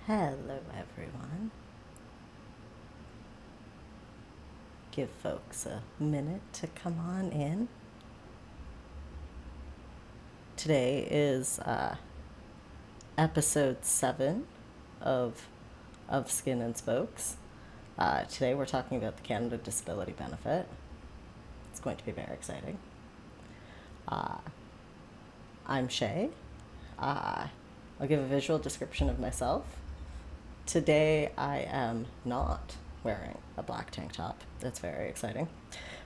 Hello, everyone. Give folks a minute to come on in. Today is episode 7 of Skin and Spokes. Today we're talking about the Canada Disability Benefit. It's going to be very exciting. I'm Shay. I'll give a visual description of myself. Today I am not wearing a black tank top. That's very exciting.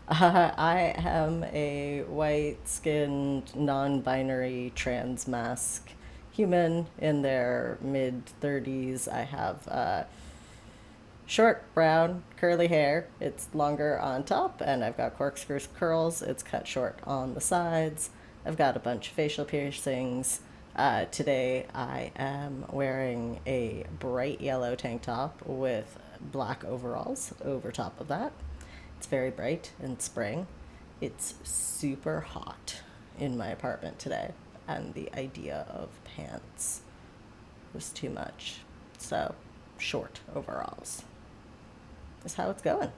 I am a white-skinned, non-binary, trans mask human in their mid-30s. I have short, brown, curly hair. It's longer on top, and I've got corkscrew curls. It's cut short on the sides. I've got a bunch of facial piercings. Today I am wearing a bright yellow tank top with black overalls over top of that. It's very bright in spring. It's super hot in my apartment today, and the idea of pants was too much. So, short overalls is how it's going.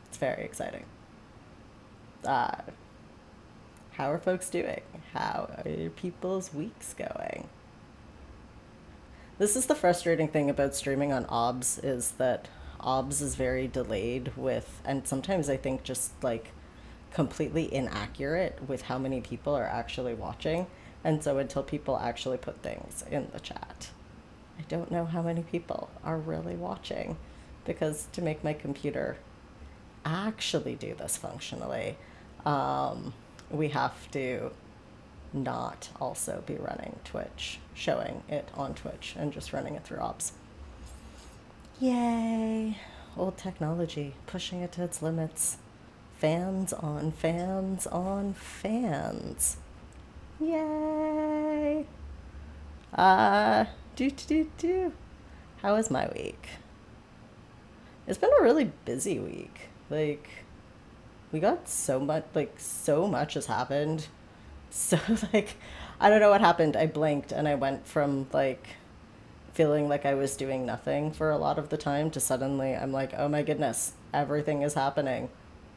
It's very exciting. How are folks doing? How are people's weeks going? This is the frustrating thing about streaming on OBS, is that OBS is very delayed with, and sometimes I think just like completely inaccurate with how many people are actually watching. And so until people actually put things in the chat, I don't know how many people are really watching, because to make my computer actually do this functionally, we have to not also be running Twitch, showing it on Twitch, and just running it through OBS. Yay! Old technology, pushing it to its limits. Fans on fans on fans. Yay! How was my week? It's been a really busy week. We got so much has happened. So, I don't know what happened. I blinked and I went from, feeling like I was doing nothing for a lot of the time to suddenly I'm like, oh my goodness, everything is happening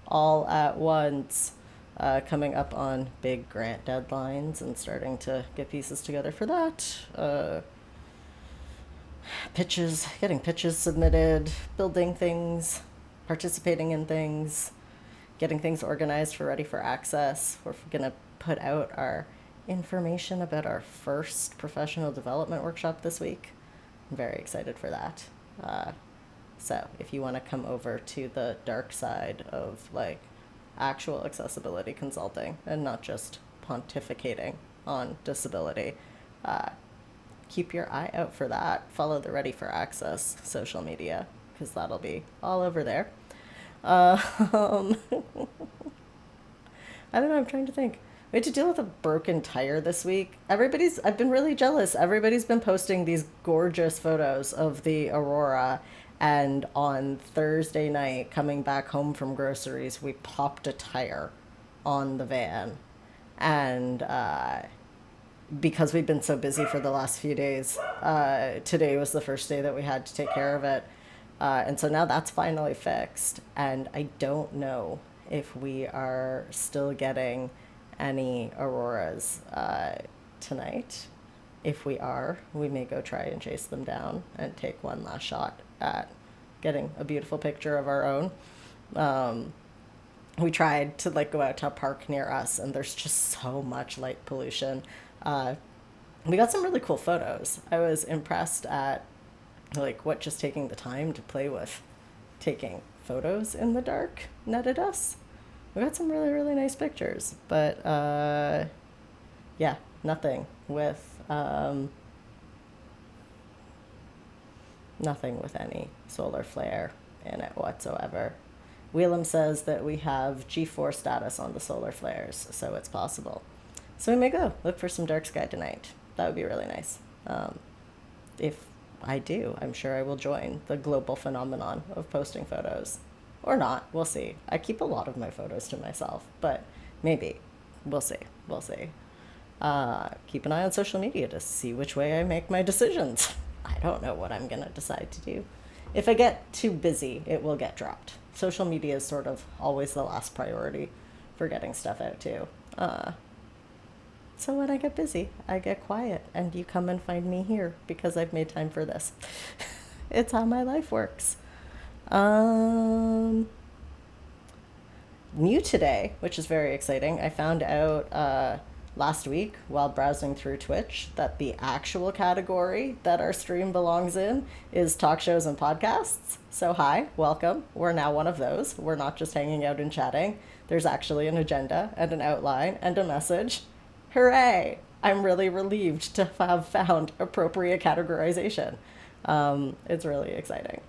all at once. Coming up on big grant deadlines and starting to get pieces together for that. Getting pitches submitted, building things, participating in things, getting things organized for Ready for Access. We're going to put out our information about our first professional development workshop this week. I'm very excited for that. So if you want to come over to the dark side of actual accessibility consulting and not just pontificating on disability, keep your eye out for that. Follow the Ready for Access social media, because that'll be all over there. I don't know, I'm trying to think. We had to deal with a broken tire this week. I've been really jealous. Everybody's been posting these gorgeous photos of the Aurora. And on Thursday night, coming back home from groceries, we popped a tire on the van. And because we've been so busy for the last few days, today was the first day that we had to take care of it. And so now that's finally fixed. And I don't know if we are still getting any Auroras tonight. If we are, we may go try and chase them down and take one last shot at getting a beautiful picture of our own. We tried to go out to a park near us, and there's just so much light pollution. We got some really cool photos. I was impressed at what just taking the time to play with taking photos in the dark netted us. We got some really, really nice pictures, but yeah, nothing with any solar flare in it whatsoever. Wheelam says that we have G4 status on the solar flares, so it's possible. So we may go look for some dark sky tonight. That would be really nice. If I do, I'm sure I will join the global phenomenon of posting photos. Or not, we'll see. I keep a lot of my photos to myself, but maybe. We'll see. Keep an eye on social media to see which way I make my decisions. I don't know what I'm going to decide to do. If I get too busy, it will get dropped. Social media is sort of always the last priority for getting stuff out too. So when I get busy, I get quiet, and you come and find me here because I've made time for this. It's how my life works. Um, New today, which is very exciting. I found out last week while browsing through Twitch that the actual category that our stream belongs in is talk shows and podcasts. So, hi, welcome. We're now one of those. We're not just hanging out and chatting. There's actually an agenda and an outline and a message. Hooray! I'm really relieved to have found appropriate categorization. It's really exciting.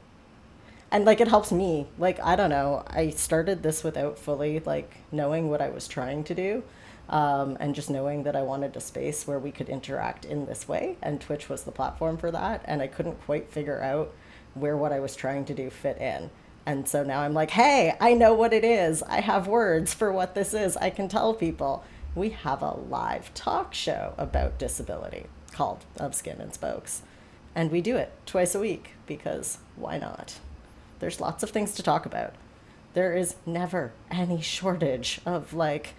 And like it helps me. Like, I don't know, I started this without fully like knowing what I was trying to do, and just knowing that I wanted a space where we could interact in this way, and Twitch was the platform for that, and I couldn't quite figure out where what I was trying to do fit in. And so now I'm like, hey, I know what it is. I have words for what this is. I can tell people. We have a live talk show about disability called Of Skin and Spokes. And we do it twice a week because why not? There's lots of things to talk about. There is never any shortage of like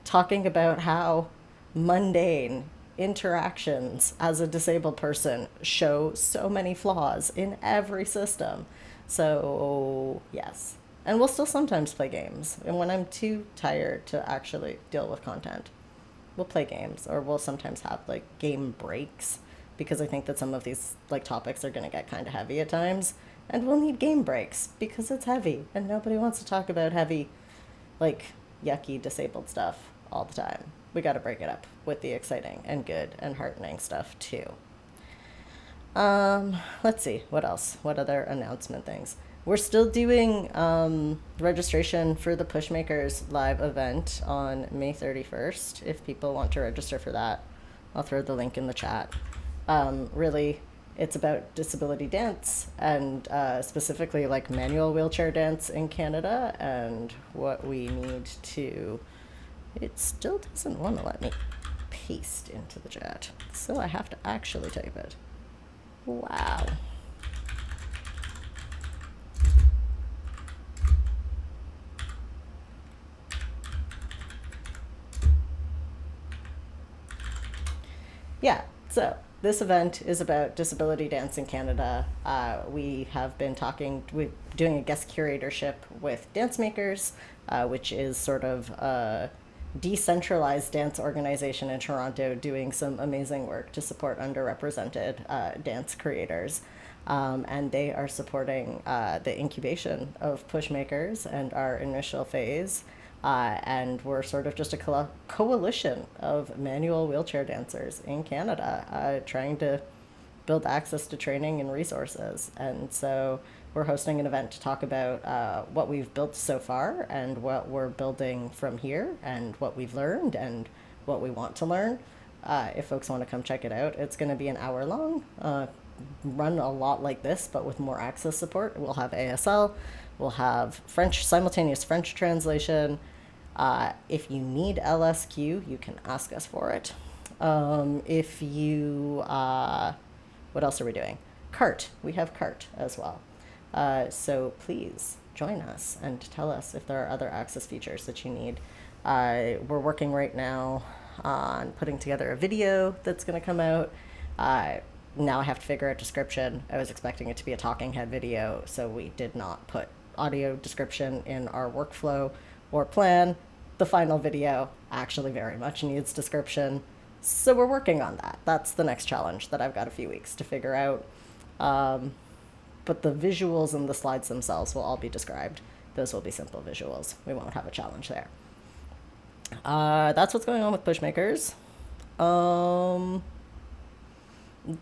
talking about how mundane interactions as a disabled person show so many flaws in every system. So, yes. And we'll still sometimes play games. And when I'm too tired to actually deal with content, we'll play games, or we'll sometimes have like game breaks, because I think that some of these like topics are going to get kind of heavy at times, and we'll need game breaks because it's heavy and nobody wants to talk about heavy, like yucky disabled stuff all the time. We got to break it up with the exciting and good and heartening stuff too. Let's see, what else? What other announcement things? We're still doing registration for the Pushmakers live event on May 31st. If people want to register for that, I'll throw the link in the chat. Really, it's about disability dance, and specifically like manual wheelchair dance in Canada, and what we need to... It still doesn't want to let me paste into the chat, so I have to actually type it. Wow. Yeah, so this event is about disability dance in Canada. We have been we're doing a guest curatorship with Dance Makers, which is sort of a decentralized dance organization in Toronto doing some amazing work to support underrepresented dance creators. And they are supporting the incubation of Pushmakers and our initial phase. And we're sort of just a coalition of manual wheelchair dancers in Canada, trying to build access to training and resources. And so we're hosting an event to talk about what we've built so far and what we're building from here and what we've learned and what we want to learn. If folks want to come check it out, it's going to be an hour long, run a lot like this, but with more access support. We'll have ASL, we'll have simultaneous French translation. If you need LSQ, you can ask us for it. If you, what else are we doing? CART. We have CART as well. So please join us and tell us if there are other access features that you need. We're working right now on putting together a video that's going to come out. Now I have to figure out description. I was expecting it to be a talking head video, so we did not put audio description in our workflow or plan. The final video actually very much needs description, so we're working on that. That's the next challenge that I've got a few weeks to figure out. But the visuals and the slides themselves will all be described. Those will be simple visuals. We won't have a challenge there. That's what's going on with Pushmakers.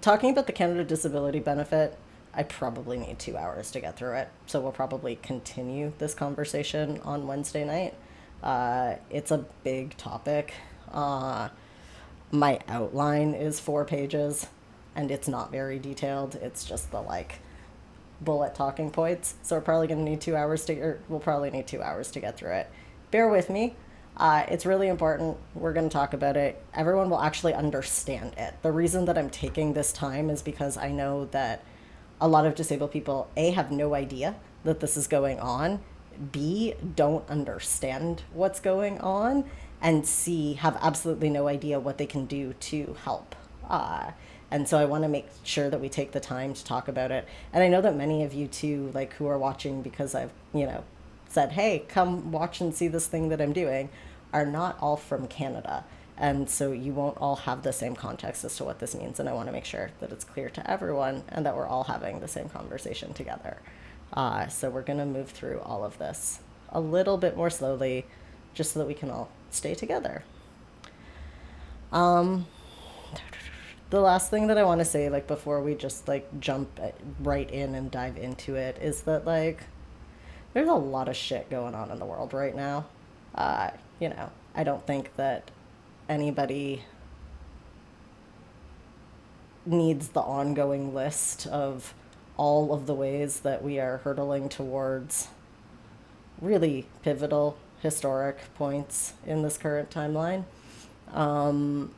Talking about the Canada Disability Benefit, I probably need 2 hours to get through it. So we'll probably continue this conversation on Wednesday night. It's a big topic. My outline is 4 pages, and it's not very detailed. It's just the like bullet talking points. So we're probably going to need 2 hours we'll probably need 2 hours to get through it. Bear with me. It's really important. We're going to talk about it. Everyone will actually understand it. The reason that I'm taking this time is because I know that a lot of disabled people, A, have no idea that this is going on, B, don't understand what's going on, and C, have absolutely no idea what they can do to help. And so I want to make sure that we take the time to talk about it. And I know that many of you too, like who are watching because I've, said, hey, come watch and see this thing that I'm doing, are not all from Canada. And so you won't all have the same context as to what this means. And I want to make sure that it's clear to everyone and that we're all having the same conversation together. So we're going to move through all of this a little bit more slowly just so that we can all stay together. The last thing that I want to say, like before we just like jump right in and dive into it, is that like there's a lot of shit going on in the world right now. I don't think that anybody needs the ongoing list of all of the ways that we are hurtling towards really pivotal historic points in this current timeline. And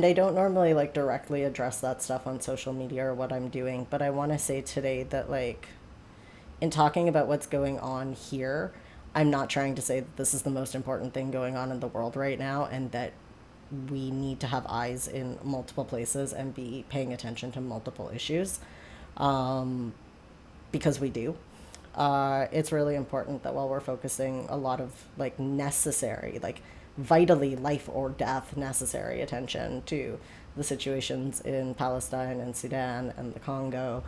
I don't normally like directly address that stuff on social media or what I'm doing, but I want to say today that like in talking about what's going on here, I'm not trying to say that this is the most important thing going on in the world right now and that we need to have eyes in multiple places and be paying attention to multiple issues, because we do. It's really important that while we're focusing a lot of like necessary, like vitally life or death necessary attention to the situations in Palestine and Sudan and the Congo,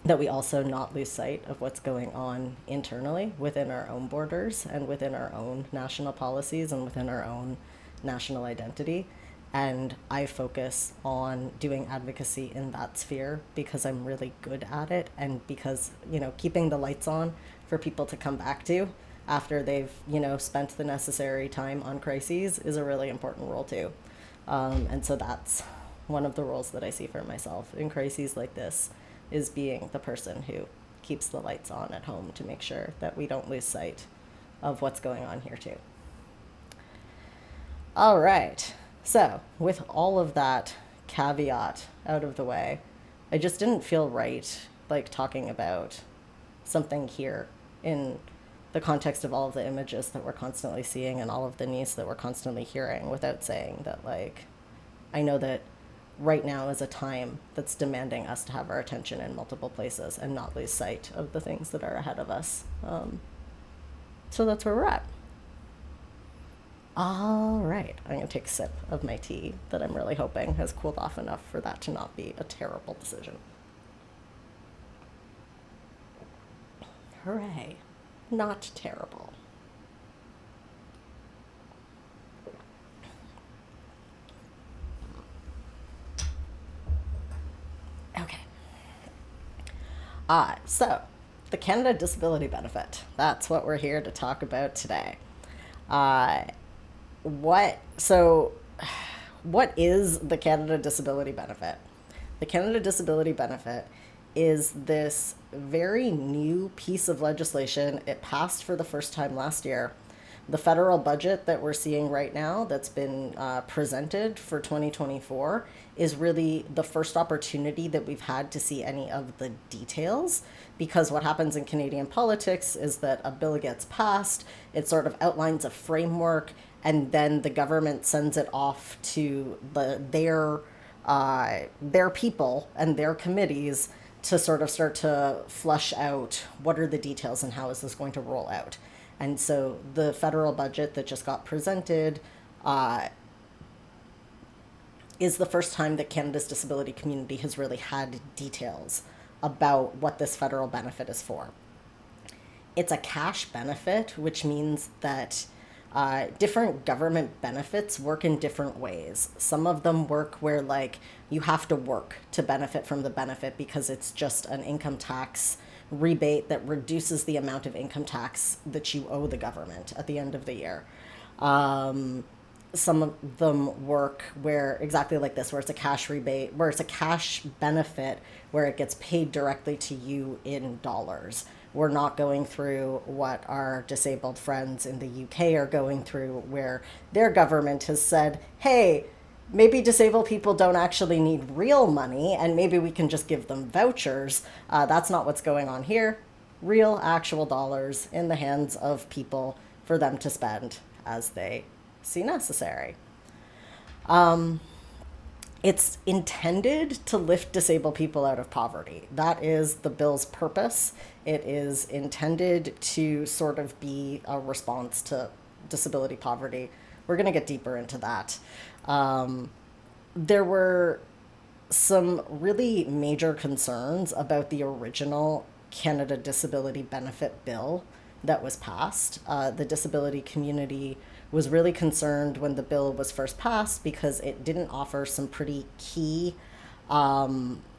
that we also not lose sight of what's going on internally within our own borders and within our own national policies and within our own national identity. And I focus on doing advocacy in that sphere because I'm really good at it and because, keeping the lights on for people to come back to after they've, spent the necessary time on crises is a really important role too. And so that's one of the roles that I see for myself in crises like this, is being the person who keeps the lights on at home to make sure that we don't lose sight of what's going on here too. All right. So, with all of that caveat out of the way, I just didn't feel right like talking about something here in the context of all of the images that we're constantly seeing and all of the news that we're constantly hearing without saying that like I know that right now is a time that's demanding us to have our attention in multiple places and not lose sight of the things that are ahead of us. So that's where we're at. All right, I'm going to take a sip of my tea that I'm really hoping has cooled off enough for that to not be a terrible decision. Hooray. Not terrible. Okay. So the Canada Disability Benefit. That's what we're here to talk about today. What is the Canada Disability Benefit? The Canada Disability Benefit is this very new piece of legislation. It passed for the first time last year. The federal budget that we're seeing right now that's been presented for 2024 is really the first opportunity that we've had to see any of the details, because what happens in Canadian politics is that a bill gets passed, it sort of outlines a framework, and then the government sends it off to their people and their committees to sort of start to flush out what are the details and how is this going to roll out. And so the federal budget that just got presented is the first time that Canada's disability community has really had details about what this federal benefit is for. It's a cash benefit, which means that different government benefits work in different ways. Some of them work where like you have to work to benefit from the benefit because it's just an income tax rebate that reduces the amount of income tax that you owe the government at the end of the year. Some of them work where exactly like this, where it's a cash rebate, where it's a cash benefit, where it gets paid directly to you in dollars, We're not going through what our disabled friends in the UK are going through, where their government has said, hey, maybe disabled people don't actually need real money and maybe we can just give them vouchers. That's not what's going on here. Real, actual dollars in the hands of people for them to spend as they see necessary. It's intended to lift disabled people out of poverty. That is the bill's purpose. It is intended to sort of be a response to disability poverty. We're going to get deeper into that. There were some really major concerns about the original Canada Disability Benefit Bill that was passed. The disability community was really concerned when the bill was first passed because it didn't offer some pretty key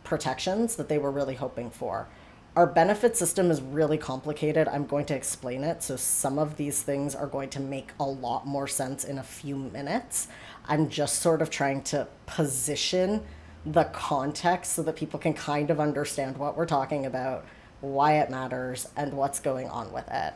protections that they were really hoping for. Our benefit system is really complicated. I'm going to explain it. So some of these things are going to make a lot more sense in a few minutes. I'm just sort of trying to position the context so that people can kind of understand what we're talking about, why it matters, and what's going on with it.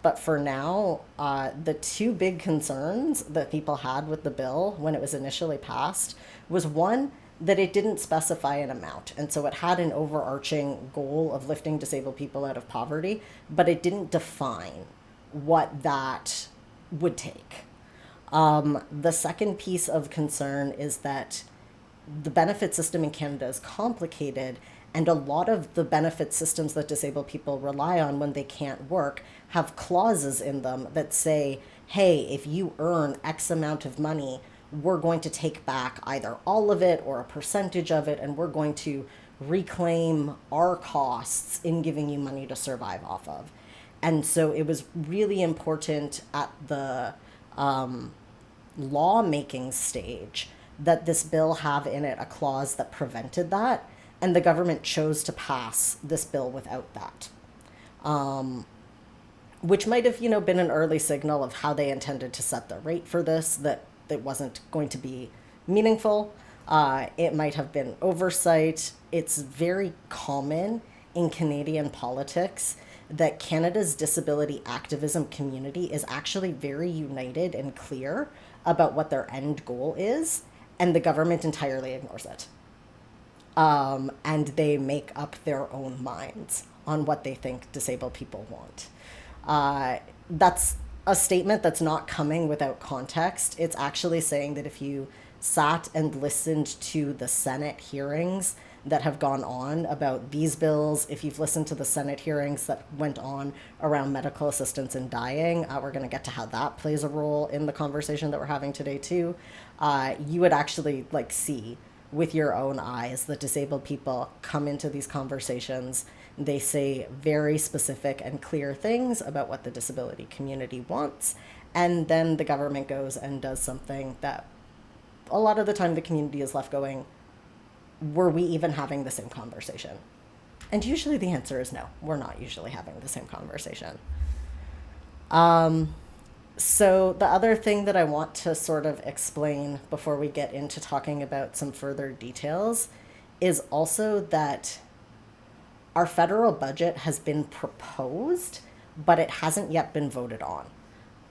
But for now, the two big concerns that people had with the bill when it was initially passed was one, that it didn't specify an amount. And so it had an overarching goal of lifting disabled people out of poverty, but it didn't define what that would take. The second piece of concern is that the benefit system in Canada is complicated, and a lot of the benefit systems that disabled people rely on when they can't work have clauses in them that say, hey, if you earn X amount of money, we're going to take back either all of it or a percentage of it, and we're going to reclaim our costs in giving you money to survive off of. And so it was really important at the lawmaking stage that this bill have in it a clause that prevented that, and the government chose to pass this bill without that, which might have, been an early signal of how they intended to set the rate for this, that it wasn't going to be meaningful. It might have been oversight. It's very common in Canadian politics that Canada's disability activism community is actually very united and clear about what their end goal is, and the government entirely ignores it. And they make up their own minds on what they think disabled people want. That's a statement that's not coming without context. It's actually saying that if you sat and listened to the Senate hearings that have gone on about these bills, if you've listened to the Senate hearings that went on around medical assistance in dying, we're going to get to how that plays a role in the conversation that we're having today too. You would actually see with your own eyes that disabled people come into these conversations. They say very specific and clear things about what the disability community wants, and then the government goes and does something that a lot of the time the community is left going, were we even having the same conversation? And usually the answer is no, we're not usually having the same conversation. So the other thing that I want to sort of explain before we get into talking about some further details is also that our federal budget has been proposed, but it hasn't yet been voted on.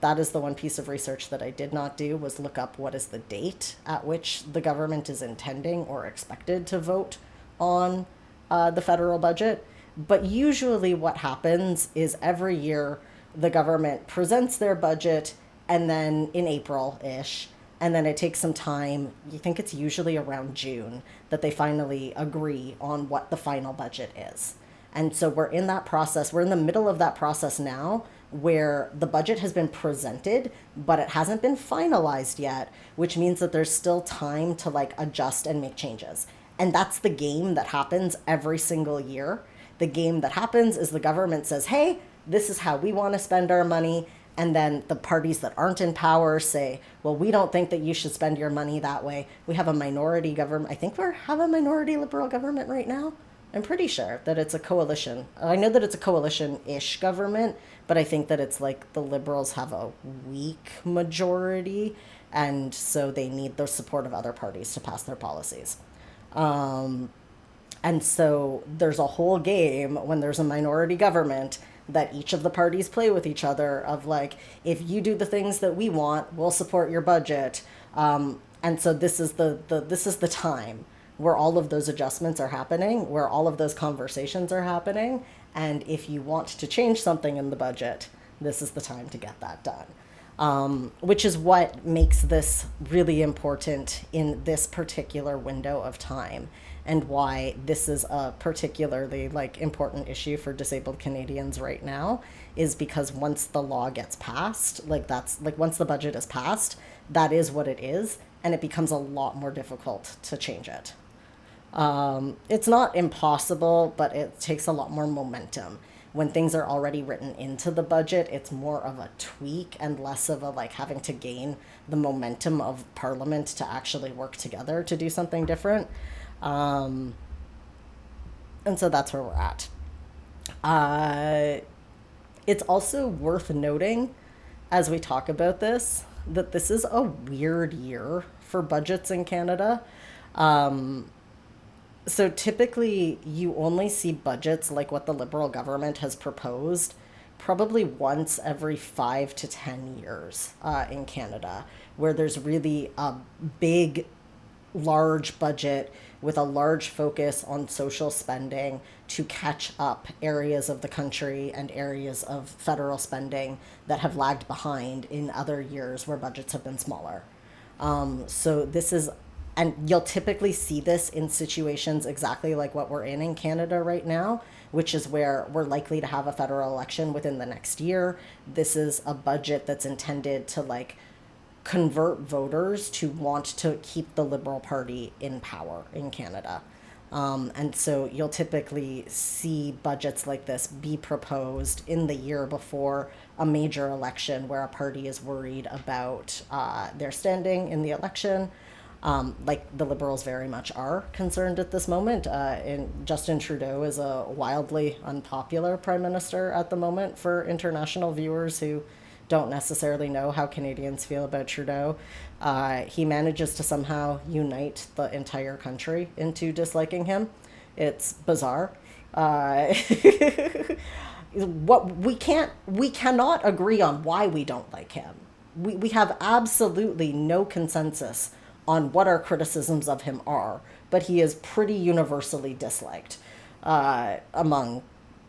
That is the one piece of research that I did not do, was look up what is the date at which the government is intending or expected to vote on the federal budget. But usually what happens is every year the government presents their budget, and then in April-ish, and then it takes some time, you think it's usually around June, that they finally agree on what the final budget is. And so we're in that process. We're in the middle of that process now, where the budget has been presented, but it hasn't been finalized yet, which means that there's still time to adjust and make changes. And that's the game that happens every single year. The game that happens is the government says, hey, this is how we want to spend our money. And then the parties that aren't in power say, well, we don't think that you should spend your money that way. We have a minority government. I think we have a minority liberal government right now. I'm pretty sure that it's a coalition. I know that it's a coalition-ish government, but I think that it's the Liberals have a weak majority, and so they need the support of other parties to pass their policies. And And so there's a whole game when there's a minority government that each of the parties play with each other of like, if you do the things that we want, we'll support your budget. And so this is this is the time where all of those adjustments are happening, where all of those conversations are happening. And if you want to change something in the budget, this is the time to get that done. Which is what makes this really important in this particular window of time, and why this is a particularly like important issue for disabled Canadians right now, is because once the law gets passed, like that's like once the budget is passed, that is what it is, and it becomes a lot more difficult to change it. It's not impossible, but it takes a lot more momentum. When things are already written into the budget, it's more of a tweak and less of a like having to gain the momentum of Parliament to actually work together to do something different. Um, and so that's where we're at. Uh, it's also worth noting as we talk about this that this is a weird year for budgets in Canada. Um, So typically, you only see budgets like what the Liberal government has proposed probably once every 5 to 10 years in Canada, where there's really a big, large budget with a large focus on social spending to catch up areas of the country and areas of federal spending that have lagged behind in other years where budgets have been smaller. So this is, and you'll typically see this in situations exactly like what we're in Canada right now, which is where we're likely to have a federal election within the next year. This is a budget that's intended to like convert voters to want to keep the Liberal Party in power in Canada. And so you'll typically see budgets like this be proposed in the year before a major election where a party is worried about their standing in the election. Like the Liberals very much are concerned at this moment. And Justin Trudeau is a wildly unpopular prime minister at the moment for international viewers who don't necessarily know how Canadians feel about Trudeau. He manages to somehow unite the entire country into disliking him. It's bizarre. Uh, what we cannot agree on why we don't like him. We have absolutely no consensus on what our criticisms of him are, but he is pretty universally disliked among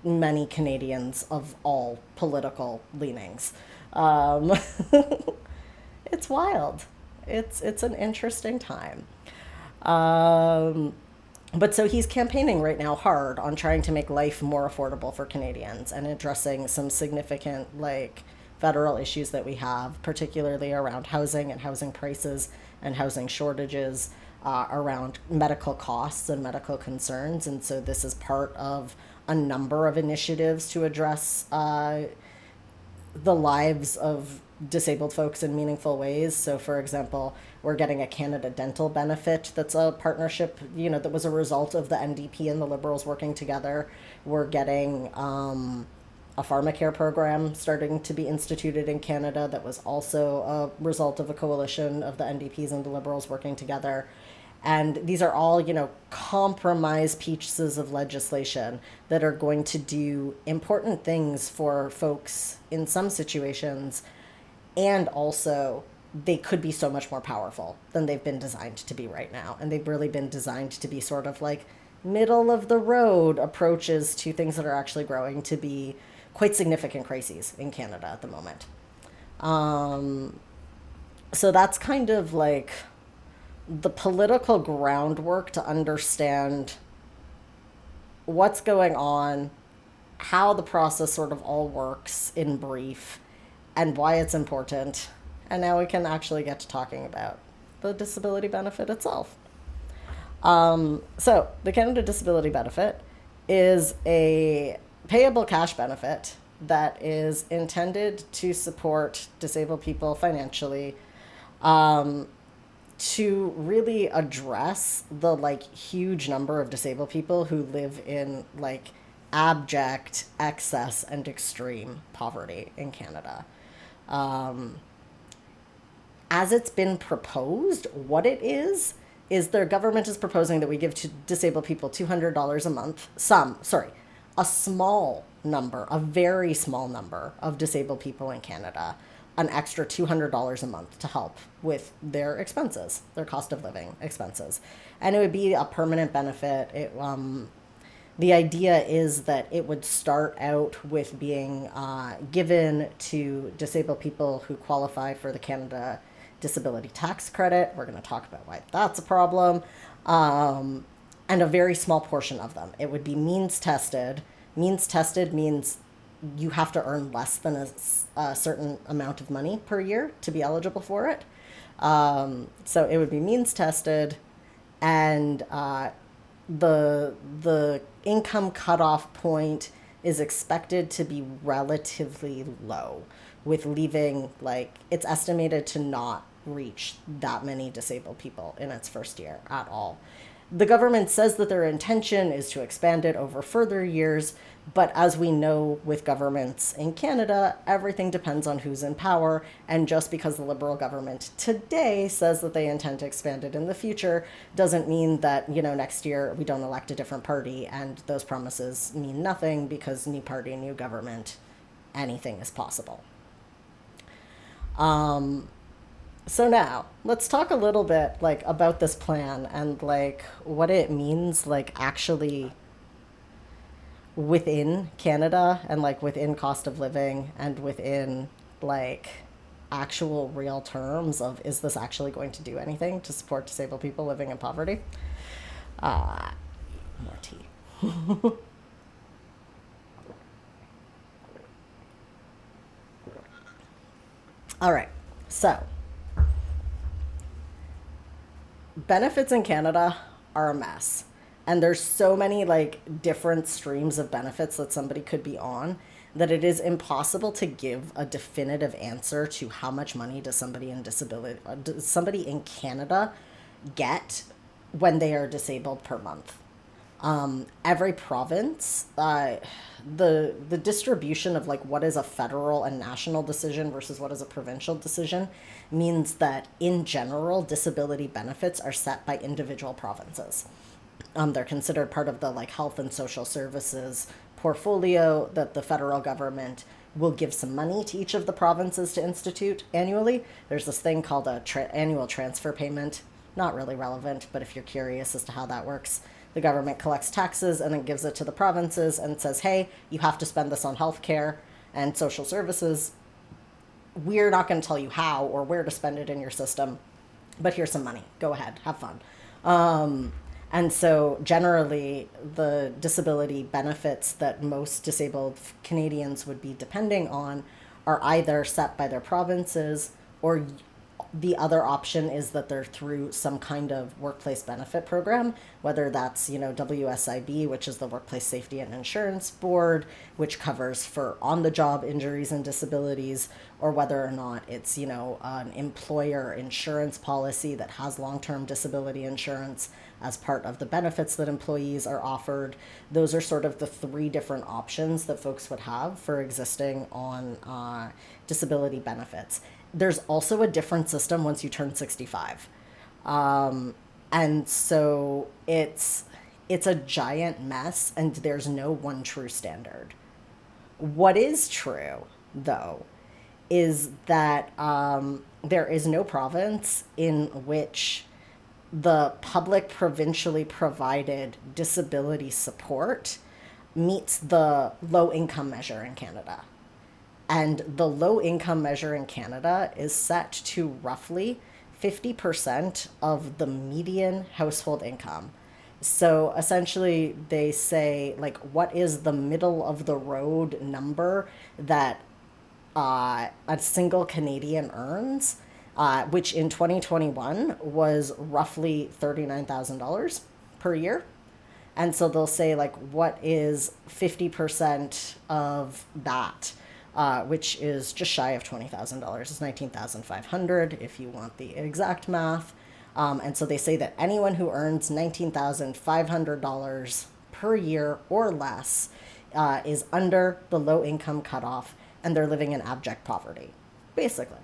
many Canadians of all political leanings. Um, it's wild. It's an interesting time. Um, but so he's campaigning right now hard on trying to make life more affordable for Canadians and addressing some significant like federal issues that we have, particularly around housing and housing prices and housing shortages, around medical costs and medical concerns. And so this is part of a number of initiatives to address the lives of disabled folks in meaningful ways. So, for example, we're getting a Canada Dental benefit that's a partnership, that was a result of the NDP and the Liberals working together. We're getting a pharmacare program starting to be instituted in Canada that was also a result of a coalition of the NDPs and the Liberals working together. And these are all, compromise pieces of legislation that are going to do important things for folks in some situations. And also, they could be so much more powerful than they've been designed to be right now. And they've really been designed to be sort of like middle of the road approaches to things that are actually growing to be quite significant crises in Canada at the moment. Um, so that's kind of like the political groundwork to understand what's going on, how the process sort of all works in brief, and why it's important. And now we can actually get to talking about the disability benefit itself. So, the Canada Disability Benefit is a payable cash benefit that is intended to support disabled people financially, um, to really address the like huge number of disabled people who live in like abject excess and extreme poverty in Canada. Um, as it's been proposed, what it is is their government is proposing that we give to disabled people $200 a month. A small number, a very small number of disabled people in Canada, an extra $200 a month to help with their expenses, their cost of living expenses. And it would be a permanent benefit. The idea is that it would start out with being given to disabled people who qualify for the Canada Disability Tax Credit. We're going to talk about why that's a problem. And a very small portion of them. It would be means tested. Means tested means you have to earn less than a certain amount of money per year to be eligible for it. So it would be means tested, and the income cutoff point is expected to be relatively low, with leaving, like, it's estimated to not reach that many disabled people in its first year at all. The government says that their intention is to expand it over further years, but as we know with governments in Canada, everything depends on who's in power. And just because the Liberal government today says that they intend to expand it in the future doesn't mean that, next year we don't elect a different party and those promises mean nothing, because new party, new government, anything is possible. So now let's talk a little bit about this plan and what it means actually within Canada and within cost of living and within actual real terms of, is this actually going to do anything to support disabled people living in poverty? More tea. All right, so benefits in Canada are a mess. And there's so many different streams of benefits that somebody could be on that it is impossible to give a definitive answer to how much money does somebody in Canada get when they are disabled per month. Every province, the distribution of what is a federal and national decision versus what is a provincial decision means that in general, disability benefits are set by individual provinces. They're considered part of the health and social services portfolio that the federal government will give some money to each of the provinces to institute annually. There's this thing called a annual transfer payment. Not really relevant, but if you're curious as to how that works, the government collects taxes and then gives it to the provinces and says, hey, you have to spend this on healthcare and social services. We're not going to tell you how or where to spend it in your system, but here's some money. Go ahead, have fun. And so generally, the disability benefits that most disabled Canadians would be depending on are either set by their provinces, or the other option is that they're through some kind of workplace benefit program, whether that's, WSIB, which is the Workplace Safety and Insurance Board, which covers for on-the-job injuries and disabilities, or whether or not it's, an employer insurance policy that has long-term disability insurance as part of the benefits that employees are offered. Those are sort of the three different options that folks would have for existing on disability benefits. There's also a different system once you turn 65. And so it's a giant mess, and there's no one true standard. What is true, though, is that there is no province in which the public provincially provided disability support meets the low income measure in Canada. And the low income measure in Canada is set to roughly 50% of the median household income. So essentially, they say, what is the middle of the road number that a single Canadian earns, which in 2021 was roughly $39,000 per year. And so they'll say, what is 50% of that? Which is just shy of $20,000. It's $19,500 if you want the exact math. And so they say that anyone who earns $19,500 per year or less is under the low income cutoff, and they're living in abject poverty, basically.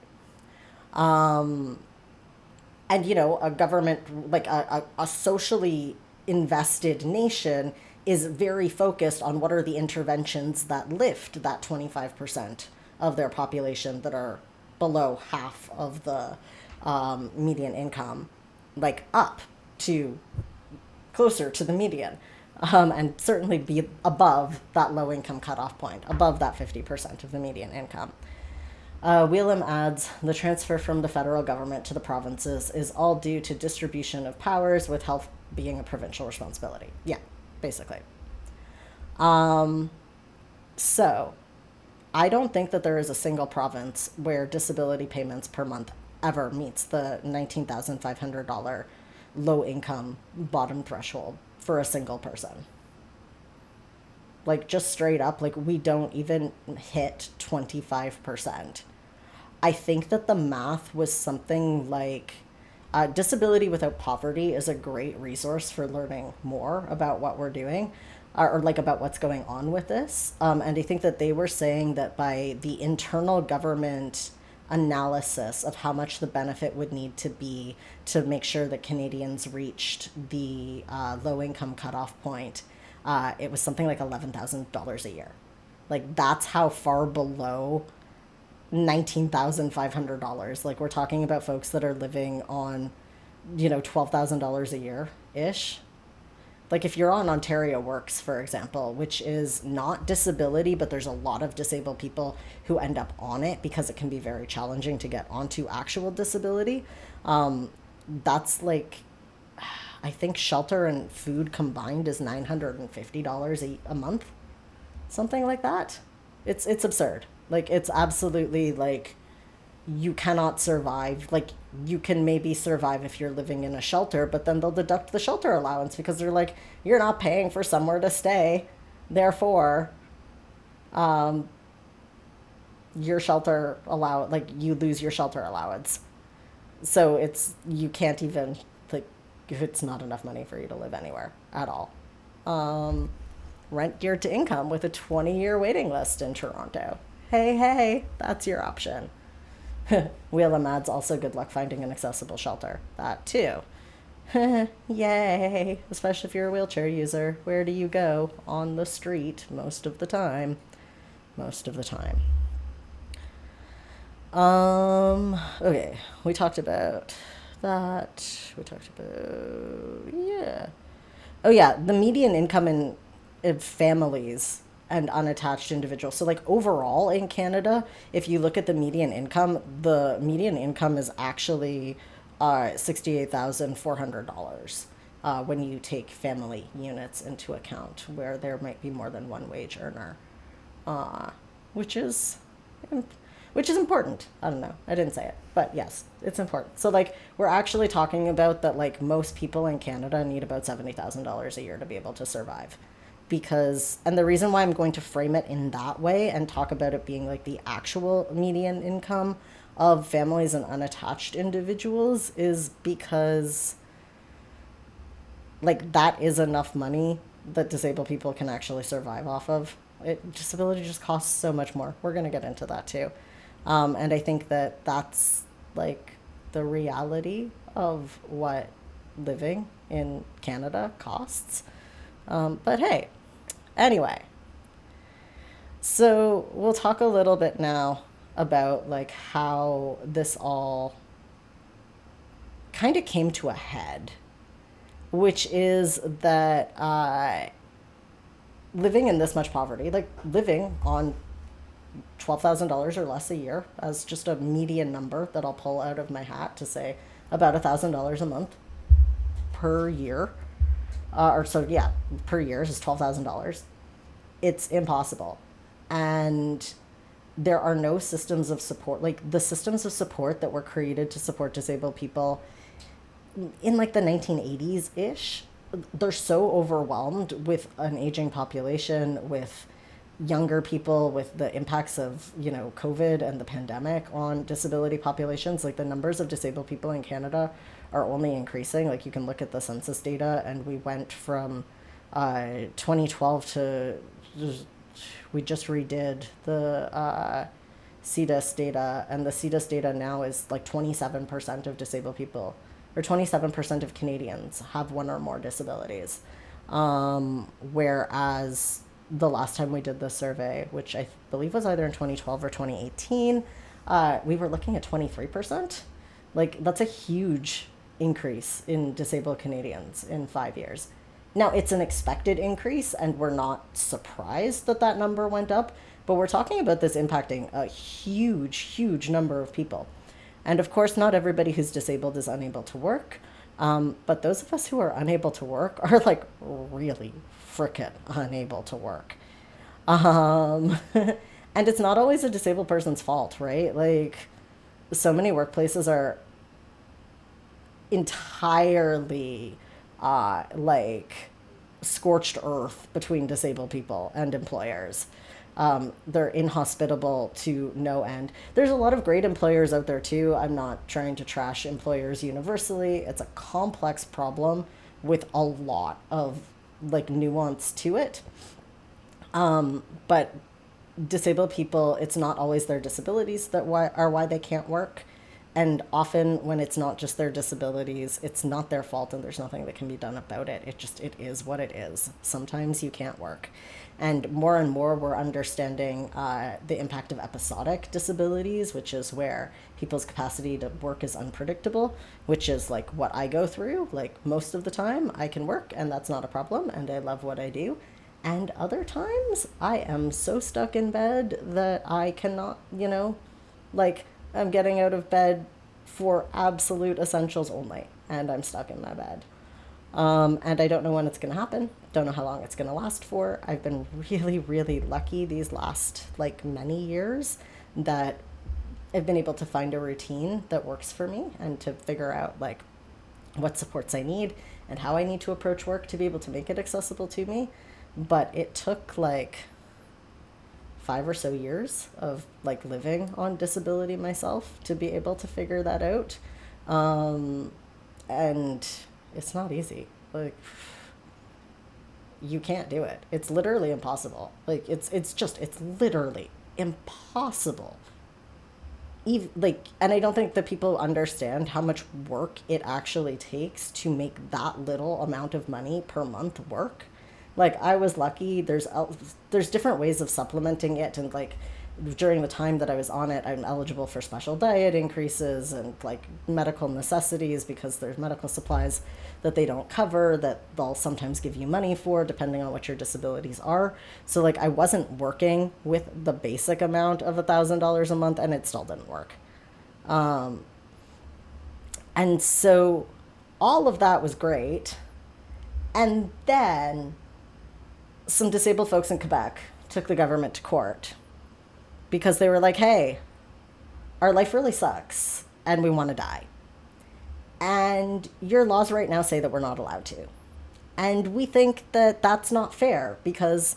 And a government, like a socially invested nation, is very focused on what are the interventions that lift that 25% of their population that are below half of the median income, like up to closer to the median, and certainly be above that low income cutoff point, above that 50% of the median income. Wheelam adds, the transfer from the federal government to the provinces is all due to distribution of powers, with health being a provincial responsibility. Yeah, basically. So I don't think that there is a single province where disability payments per month ever meets the $19,500 low income bottom threshold for a single person. Like, just straight up, like, we don't even hit 25%. I think that the math was something like disability without poverty is a great resource for learning more about what we're doing, or like about what's going on with this. And I think that they were saying that by the internal government analysis of how much the benefit would need to be to make sure that Canadians reached the low income cutoff point, it was something like $11,000 a year. Like, that's how far below $19,500. Like, we're talking about folks that are living on, $12,000 a year ish. Like, if you're on Ontario Works, for example, which is not disability, but there's a lot of disabled people who end up on it because it can be very challenging to get onto actual disability. That's like, I think shelter and food combined is $950 a month, something like that. It's absurd. Like, it's absolutely like, you cannot survive. Like, you can maybe survive if you're living in a shelter, but then they'll deduct the shelter allowance because they're like, you're not paying for somewhere to stay, therefore your shelter allow like, you lose your shelter allowance. So it's, you can't even, like, if it's not enough money for you to live anywhere at all. Rent geared to income with a 20-year waiting list in Toronto. Hey, that's your option. Wheelam adds, also good luck finding an accessible shelter. That too. Yay. Especially if you're a wheelchair user. Where do you go? On the street most of the time. Most of the time. Okay. We talked about that. We talked about, yeah. Oh yeah, the median income in families and unattached individuals. So, like, overall in Canada, if you look at the median income is actually $68,400 when you take family units into account, where there might be more than one wage earner, uh, which is which is important. I don't know. I didn't say it, but yes, it's important. So, like, we're actually talking about that, like, most people in Canada need about $70,000 a year to be able to survive. Because, and the reason why I'm going to frame it in that way and talk about it being like the actual median income of families and unattached individuals is because, like, that is enough money that disabled people can actually survive off of. Disability just costs so much more. We're going to get into that too. And I think that that's like the reality of what living in Canada costs. But hey, anyway, so we'll talk a little bit now about like how this all kind of came to a head, which is that living in this much poverty, like living on $12,000 or less a year as just a median number that I'll pull out of my hat to say about $1,000 a month per year, or so yeah, per year is $12,000. It's impossible, and there are no systems of support. Like, the systems of support that were created to support disabled people in like the 1980s ish, they're so overwhelmed with an aging population, with younger people, with the impacts of COVID and the pandemic on disability populations. Like, the numbers of disabled people in Canada are only increasing. Like, you can look at the census data, and we went from 2012 to, we just redid the CDIS data, and the CDIS data now is like 27% of disabled people or 27% of Canadians have one or more disabilities. Whereas the last time we did this survey, which I believe was either in 2012 or 2018, we were looking at 23%. Like, that's a huge increase in disabled Canadians in 5 years. Now, it's an expected increase, and we're not surprised that that number went up, but we're talking about this impacting a huge, huge number of people. And of course, not everybody who's disabled is unable to work. But those of us who are unable to work are like really frickin' unable to work. Um, and it's not always a disabled person's fault, right? Like, so many workplaces are entirely like scorched earth between disabled people and employers. They're inhospitable to no end. There's a lot of great employers out there too. I'm not trying to trash employers universally. It's a complex problem with a lot of like nuance to it. But disabled people, it's not always their disabilities that are why they can't work. And often when it's not just their disabilities, it's not their fault and there's nothing that can be done about it. It is what it is. Sometimes you can't work. And more we're understanding the impact of episodic disabilities, which is where people's capacity to work is unpredictable, which is like what I go through. Like most of the time I can work and that's not a problem and I love what I do. And other times I am so stuck in bed that I cannot, like I'm getting out of bed for absolute essentials only, and I'm stuck in my bed. And I don't know when it's going to happen. Don't know how long it's going to last for. I've been really, really lucky these last like many years that I've been able to find a routine that works for me and to figure out like what supports I need and how I need to approach work to be able to make it accessible to me. But it took like 5 or so years of like living on disability myself to be able to figure that out. And it's not easy. Like you can't do it. It's literally impossible. Like it's literally impossible. Even like, and I don't think that people understand how much work it actually takes to make that little amount of money per month work. Like I was lucky. There's different ways of supplementing it, and like during the time that I was on it, I'm eligible for special diet increases and like medical necessities because there's medical supplies that they don't cover that they'll sometimes give you money for depending on what your disabilities are. So like I wasn't working with the basic amount of $1,000 a month, and it still didn't work. And so all of that was great, and then some disabled folks in Quebec took the government to court because they were like, hey, our life really sucks and we want to die. And your laws right now say that we're not allowed to. And we think that that's not fair because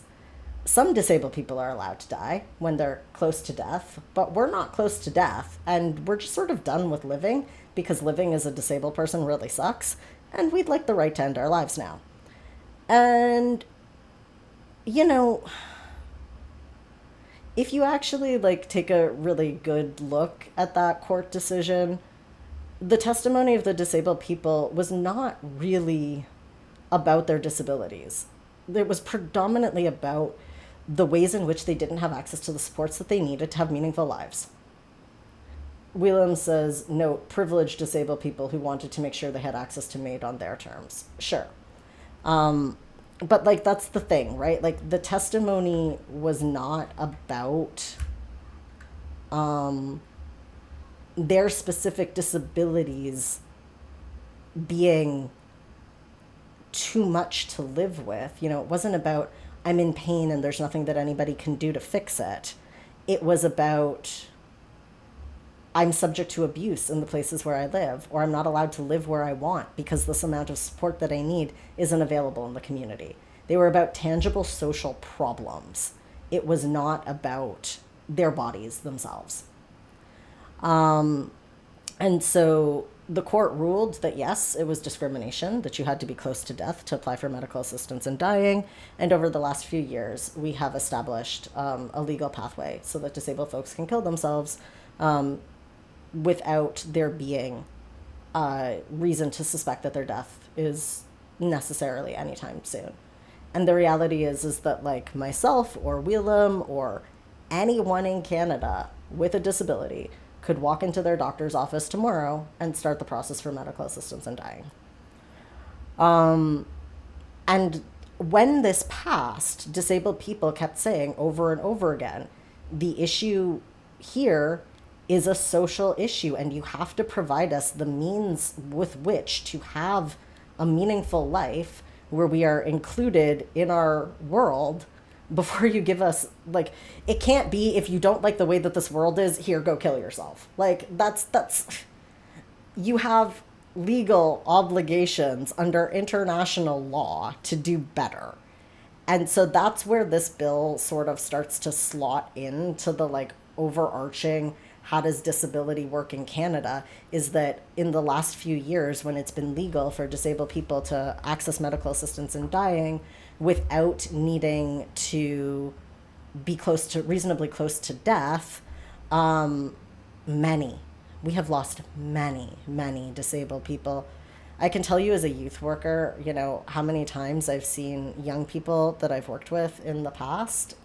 some disabled people are allowed to die when they're close to death, but we're not close to death. And we're just sort of done with living because living as a disabled person really sucks. And we'd like the right to end our lives now. And if you actually like take a really good look at that court decision, the testimony of the disabled people was not really about their disabilities. It was predominantly about the ways in which they didn't have access to the supports that they needed to have meaningful lives. Whelan says, note, privileged disabled people who wanted to make sure they had access to MAID on their terms. Sure. But like that's the thing, right? Like the testimony was not about their specific disabilities being too much to live with. It wasn't about I'm in pain and there's nothing that anybody can do to fix it. It was about I'm subject to abuse in the places where I live, or I'm not allowed to live where I want because this amount of support that I need isn't available in the community. They were about tangible social problems. It was not about their bodies themselves. And so the court ruled that yes, it was discrimination, that you had to be close to death to apply for medical assistance in dying. And over the last few years, we have established a legal pathway so that disabled folks can kill themselves without there being reason to suspect that their death is necessarily anytime soon. And the reality is that like myself or Willem or anyone in Canada with a disability could walk into their doctor's office tomorrow and start the process for medical assistance in dying. And when this passed, disabled people kept saying over and over again, the issue here is a social issue, and you have to provide us the means with which to have a meaningful life where we are included in our world before you give us, like, it can't be, if you don't like the way that this world is, here, go kill yourself. Like, that's you have legal obligations under international law to do better. And so that's where this bill sort of starts to slot into the like overarching how does disability work in Canada, is that in the last few years when it's been legal for disabled people to access medical assistance in dying without needing to be close to reasonably close to death, many we have lost many disabled people. I can tell you as a youth worker, you know, how many times I've seen young people that I've worked with in the past,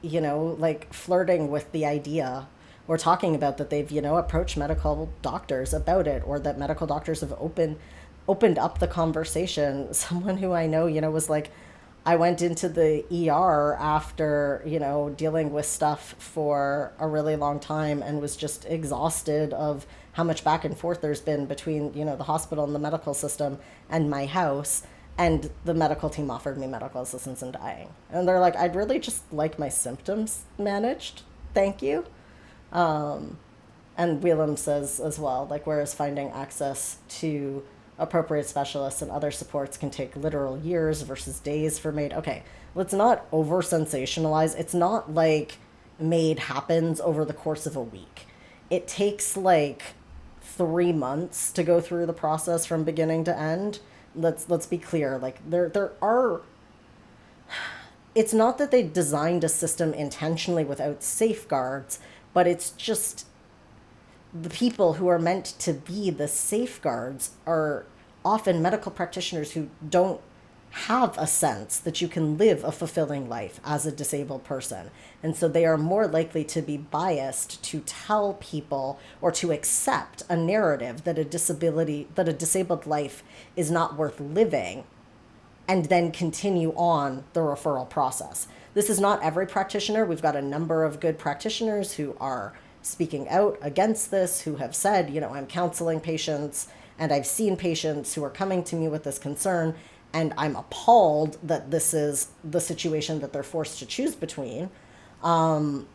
you know, like flirting with the idea or talking about that they've, you know, approached medical doctors about it, or that medical doctors have opened up the conversation. Someone who I know, you know, was like, I went into the ER after, you know, dealing with stuff for a really long time and was just exhausted of how much back and forth there's been between, you know, the hospital and the medical system and my house. And the medical team offered me medical assistance in dying. And they're like, I'd really just like my symptoms managed. Thank you. And Whelan says as well, like, whereas finding access to appropriate specialists and other supports can take literal years versus days for MAID. Okay, let's not over sensationalize. It's not like MAID happens over the course of a week. It takes like 3 months to go through the process from beginning to end. Let's be clear. Like there are. It's not that they designed a system intentionally without safeguards, but it's just the people who are meant to be the safeguards are often medical practitioners who don't have a sense that you can live a fulfilling life as a disabled person. And so they are more likely to be biased to tell people or to accept a narrative that a disabled life is not worth living, and then continue on the referral process. This is not every practitioner. We've got a number of good practitioners who are speaking out against this, who have said, you know, I'm counseling patients and I've seen patients who are coming to me with this concern, and I'm appalled that this is the situation that they're forced to choose between. But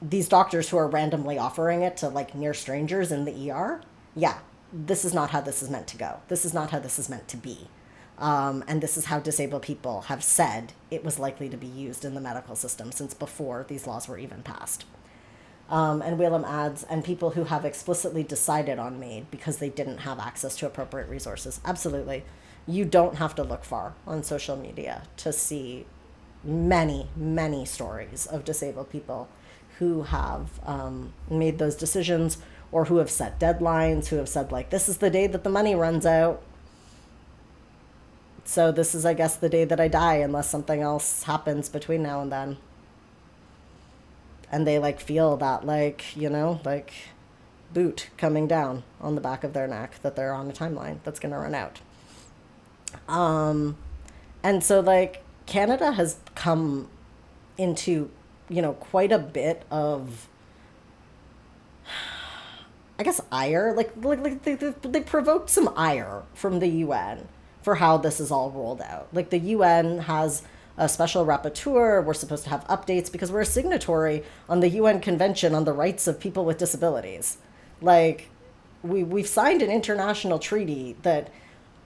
these doctors who are randomly offering it to like near strangers in the ER, yeah, this is not how this is meant to go. This is not how this is meant to be. And this is how disabled people have said it was likely to be used in the medical system since before these laws were even passed. And Whalem adds, and people who have explicitly decided on MAID because they didn't have access to appropriate resources. Absolutely. You don't have to look far on social media to see many stories of disabled people who have made those decisions, or who have set deadlines, who have said, like, this is the day that the money runs out. So this is, I guess, the day that I die unless something else happens between now and then. And they, like, feel that, like, you know, like, boot coming down on the back of their neck, that they're on a timeline that's going to run out. And so, like, Canada has come into, you know, quite a bit of, I guess, ire. Like they provoked some ire from the UN for how this is all rolled out. Like, the UN has a special rapporteur. We're supposed to have updates because we're a signatory on the UN Convention on the Rights of People with Disabilities. Like, we've signed an international treaty that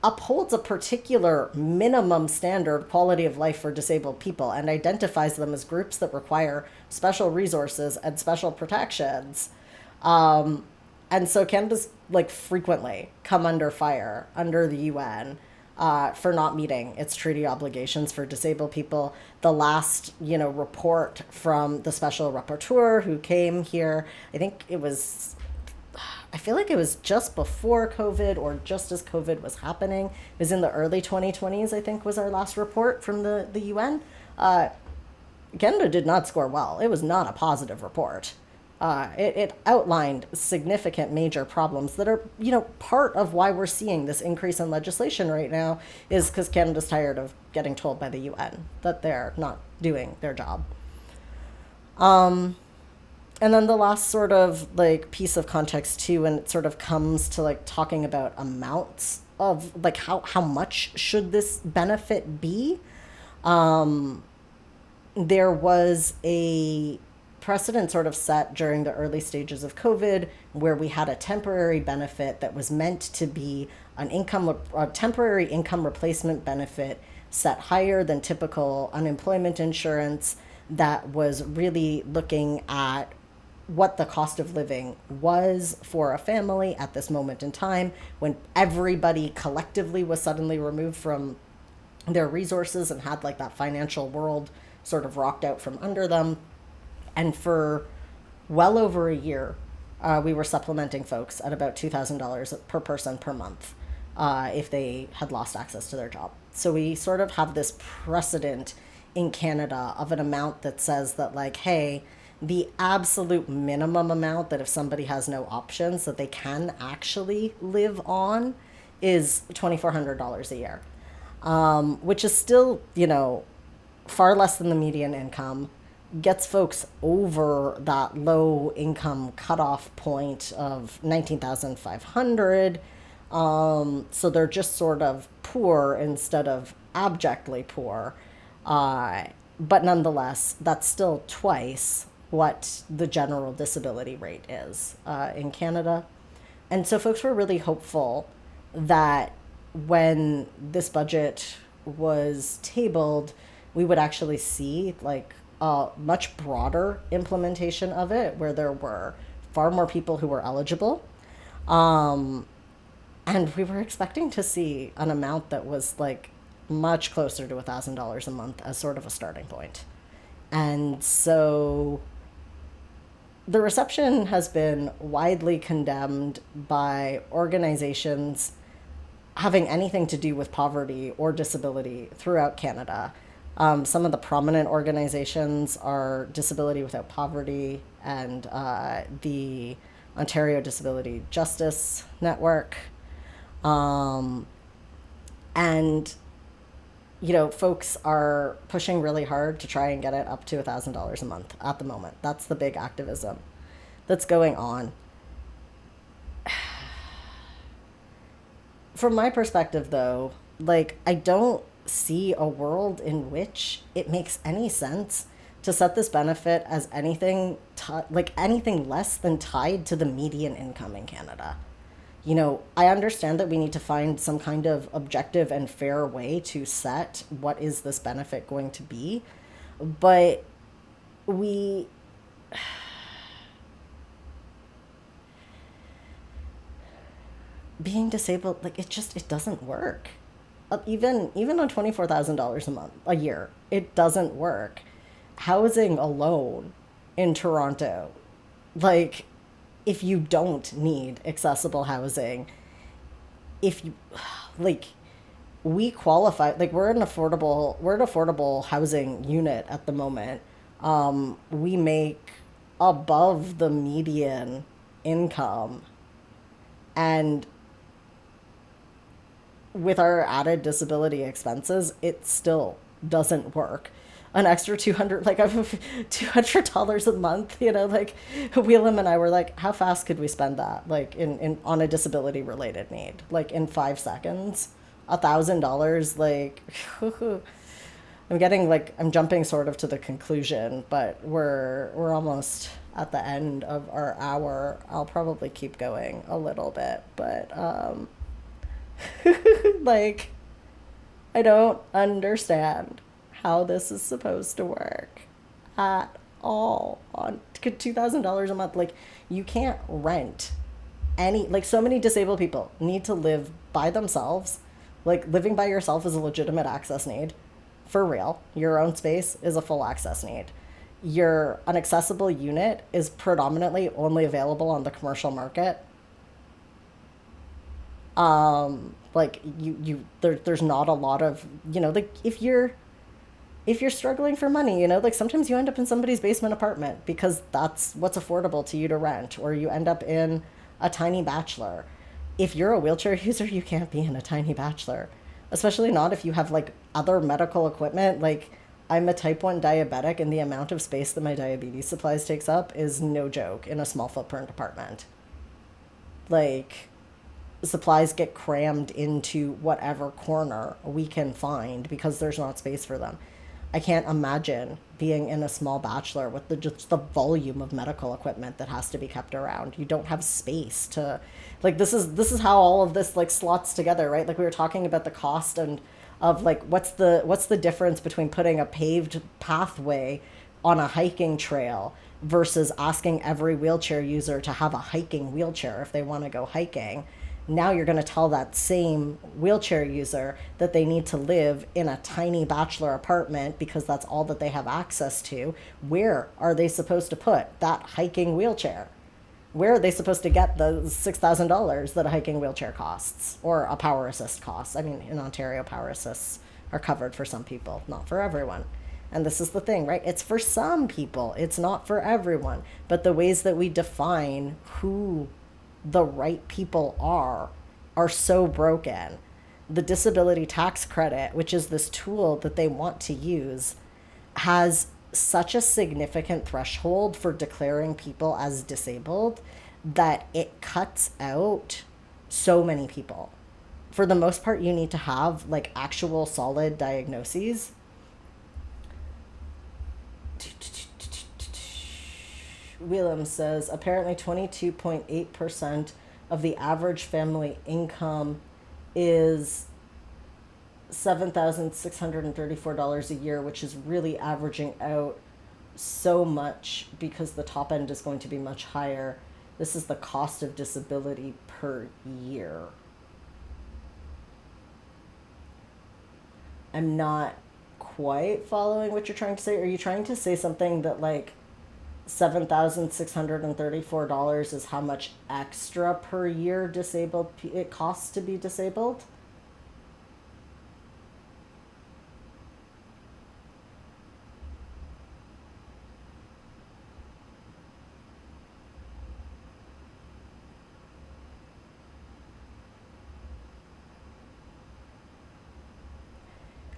upholds a particular minimum standard quality of life for disabled people and identifies them as groups that require special resources and special protections. And so Canada's, like, frequently come under fire under the UN for not meeting its treaty obligations for disabled people. The last, report from the special rapporteur who came here, I feel like it was just before COVID or just as COVID was happening. It was in the early 2020s, I think, was our last report from the UN. Canada did not score well. It was not a positive report. It outlined significant major problems that are, part of why we're seeing this increase in legislation right now is because Canada's tired of getting told by the UN that they're not doing their job. And then the last sort of like piece of context too, and it sort of comes to like talking about amounts of like how much should this benefit be? There was a precedent sort of set during the early stages of COVID where we had a temporary benefit that was meant to be a temporary income replacement benefit set higher than typical unemployment insurance that was really looking at what the cost of living was for a family at this moment in time when everybody collectively was suddenly removed from their resources and had like that financial world sort of rocked out from under them. And for well over a year, we were supplementing folks at about $2,000 per person per month if they had lost access to their job. So we sort of have this precedent in Canada of an amount that says that like, hey, the absolute minimum amount that if somebody has no options that they can actually live on is $2,400 a year, which is still, far less than the median income, gets folks over that low income cutoff point of 19,500. So they're just sort of poor instead of abjectly poor. But nonetheless, that's still twice what the general disability rate is in Canada. And so folks were really hopeful that when this budget was tabled, we would actually see like a much broader implementation of it where there were far more people who were eligible. And we were expecting to see an amount that was like much closer to $1,000 a month as sort of a starting point. And so the reception has been widely condemned by organizations having anything to do with poverty or disability throughout Canada. Some of the prominent organizations are Disability Without Poverty and the Ontario Disability Justice Network. And folks are pushing really hard to try and get it up to $1,000 a month at the moment. That's the big activism that's going on. From my perspective, though, like, I don't see a world in which it makes any sense to set this benefit as anything less than tied to the median income in Canada. I understand that we need to find some kind of objective and fair way to set what is this benefit going to be, but being disabled, like, it doesn't work. Even on $24,000 a year, it doesn't work. Housing alone in Toronto, like, if you don't need accessible housing, if you we qualify, like, we're an affordable housing unit at the moment. We make above the median income, and with our added disability expenses, it still doesn't work. An extra $200 a month, Wheelam and I were like, how fast could we spend that? Like in on a disability related need, like in 5 seconds, $1,000, like, I'm jumping sort of to the conclusion, but we're almost at the end of our hour. I'll probably keep going a little bit, but, like, I don't understand how this is supposed to work at all on $2,000 a month. Like, you can't rent so many disabled people need to live by themselves Like, living by yourself is a legitimate access need. For real. Your own space is a full access need. Your unaccessible unit is predominantly only available on the commercial market. Like, there's not a lot of, like, if you're struggling for money, like, sometimes you end up in somebody's basement apartment because that's what's affordable to you to rent, or you end up in a tiny bachelor. If you're a wheelchair user, you can't be in a tiny bachelor, especially not if you have like other medical equipment. Like, I'm a type 1 diabetic, and the amount of space that my diabetes supplies takes up is no joke in a small footprint apartment. Like, supplies get crammed into whatever corner we can find because there's not space for them. I can't imagine being in a small bachelor with just the volume of medical equipment that has to be kept around. You don't have space to, like, this is how all of this like slots together, right? Like, we were talking about the cost and of like what's the difference between putting a paved pathway on a hiking trail versus asking every wheelchair user to have a hiking wheelchair if they want to go hiking. Now you're going to tell that same wheelchair user that they need to live in a tiny bachelor apartment because that's all that they have access to. Where are they supposed to put that hiking wheelchair? Where are they supposed to get the $6,000 that a hiking wheelchair costs, or a power assist costs? I mean, in Ontario, power assists are covered for some people, not for everyone. And this is the thing, right? It's for some people, it's not for everyone. But the ways that we define who the right people are so broken. The disability tax credit, which is this tool that they want to use, has such a significant threshold for declaring people as disabled that it cuts out so many people. For the most part, you need to have like actual solid diagnoses. Wheelam says apparently 22.8% of the average family income is $7,634 a year, which is really averaging out so much because the top end is going to be much higher. This is the cost of disability per year. I'm not quite following what you're trying to say. Are you trying to say something that like $7,634 is how much extra per year disabled it costs to be disabled?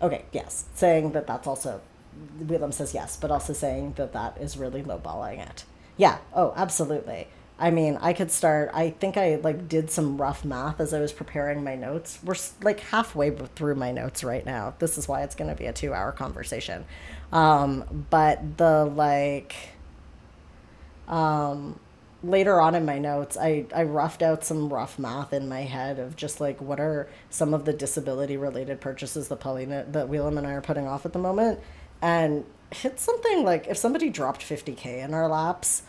Okay, yes, saying that that's also, Willem says yes, but also saying that that is really lowballing it. Yeah, oh, absolutely. I mean, I could start, I think I like did some rough math as I was preparing my notes. We're like halfway through my notes right now. This is why it's going to be a 2-hour conversation. But the like, later on in my notes, I roughed out some rough math in my head of just like what are some of the disability related purchases that Paulina, that Wheelam and I are putting off at the moment. And it's something like if somebody dropped 50K in our laps,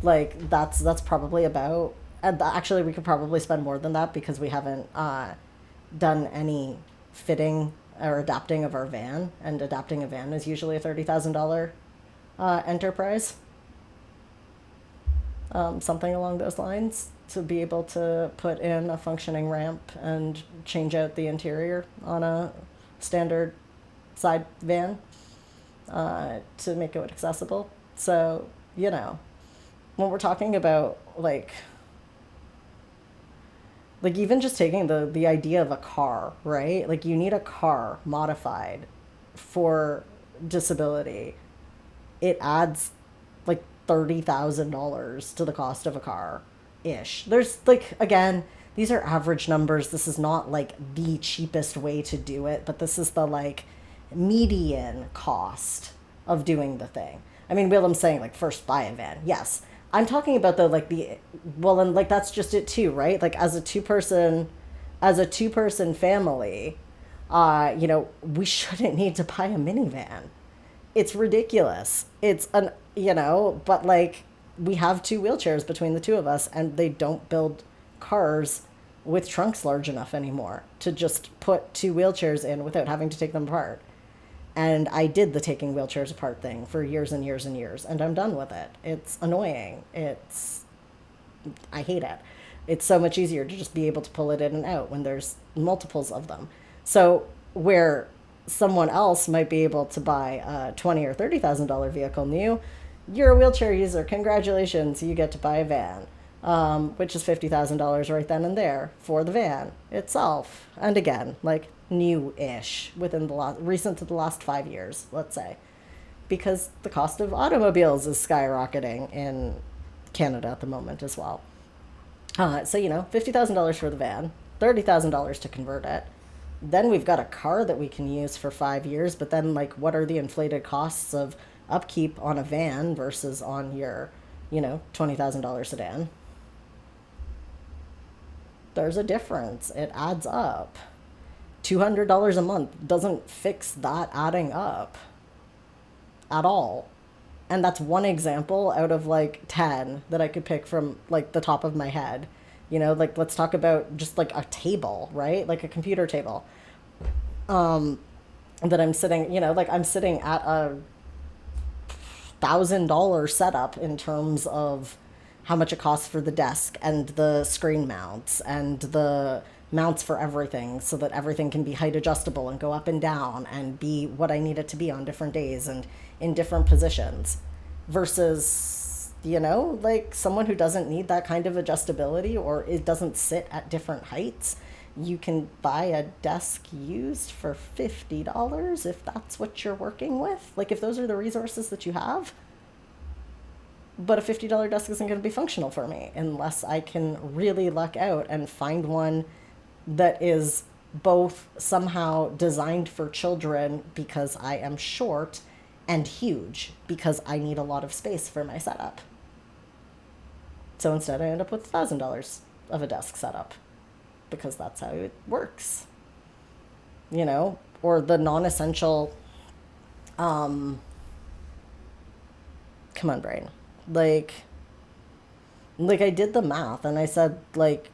like that's probably about, and actually we could probably spend more than that because we haven't done any fitting or adapting of our van, and adapting a van is usually a $30,000 enterprise. Something along those lines, to be able to put in a functioning ramp and change out the interior on a standard side van to make it accessible. So, when we're talking about like even just taking the idea of a car, right? Like, you need a car modified for disability. It adds like $30,000 to the cost of a car ish. There's like, again, these are average numbers. This is not like the cheapest way to do it, but this is the like median cost of doing the thing. I mean, Willem's saying like first buy a van. Yes. I'm talking about well, and like that's just it too, right? Like as a two person family, we shouldn't need to buy a minivan. It's ridiculous. But like we have two wheelchairs between the two of us, and they don't build cars with trunks large enough anymore to just put two wheelchairs in without having to take them apart. And I did the taking wheelchairs apart thing for years and years and years, and I'm done with it. It's annoying. I hate it. It's so much easier to just be able to pull it in and out when there's multiples of them. So where someone else might be able to buy a $20,000 or $30,000 vehicle new, you're a wheelchair user. Congratulations, you get to buy a van, which is $50,000 right then and there for the van itself. And again, like new-ish within recent to the last 5 years, let's say, because the cost of automobiles is skyrocketing in Canada at the moment as well. So, $50,000 for the van, $30,000 to convert it. Then we've got a car that we can use for 5 years, but then, like, what are the inflated costs of upkeep on a van versus on your, $20,000 sedan? There's a difference. It adds up. $200 a month doesn't fix that adding up at all. And that's one example out of like 10 that I could pick from like the top of my head. Like let's talk about just like a table, right? Like a computer table. That I'm sitting, like I'm sitting at a $1,000 setup in terms of how much it costs for the desk and the screen mounts and the mounts for everything so that everything can be height adjustable and go up and down and be what I need it to be on different days and in different positions versus, like someone who doesn't need that kind of adjustability or it doesn't sit at different heights. You can buy a desk used for $50 if that's what you're working with. Like if those are the resources that you have. But a $50 desk isn't going to be functional for me unless I can really luck out and find one that is both somehow designed for children because I am short and huge because I need a lot of space for my setup. So instead I end up with $1,000 of a desk setup because that's how it works. Or the non-essential, come on, brain. Like I did the math and I said, like,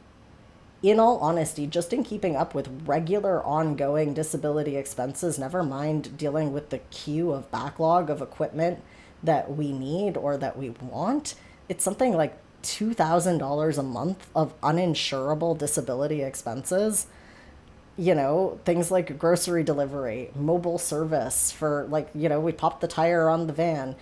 in all honesty, just in keeping up with regular ongoing disability expenses, never mind dealing with the queue of backlog of equipment that we need or that we want, it's something like $2,000 a month of uninsurable disability expenses. Things like grocery delivery, mobile service for we popped the tire on the van.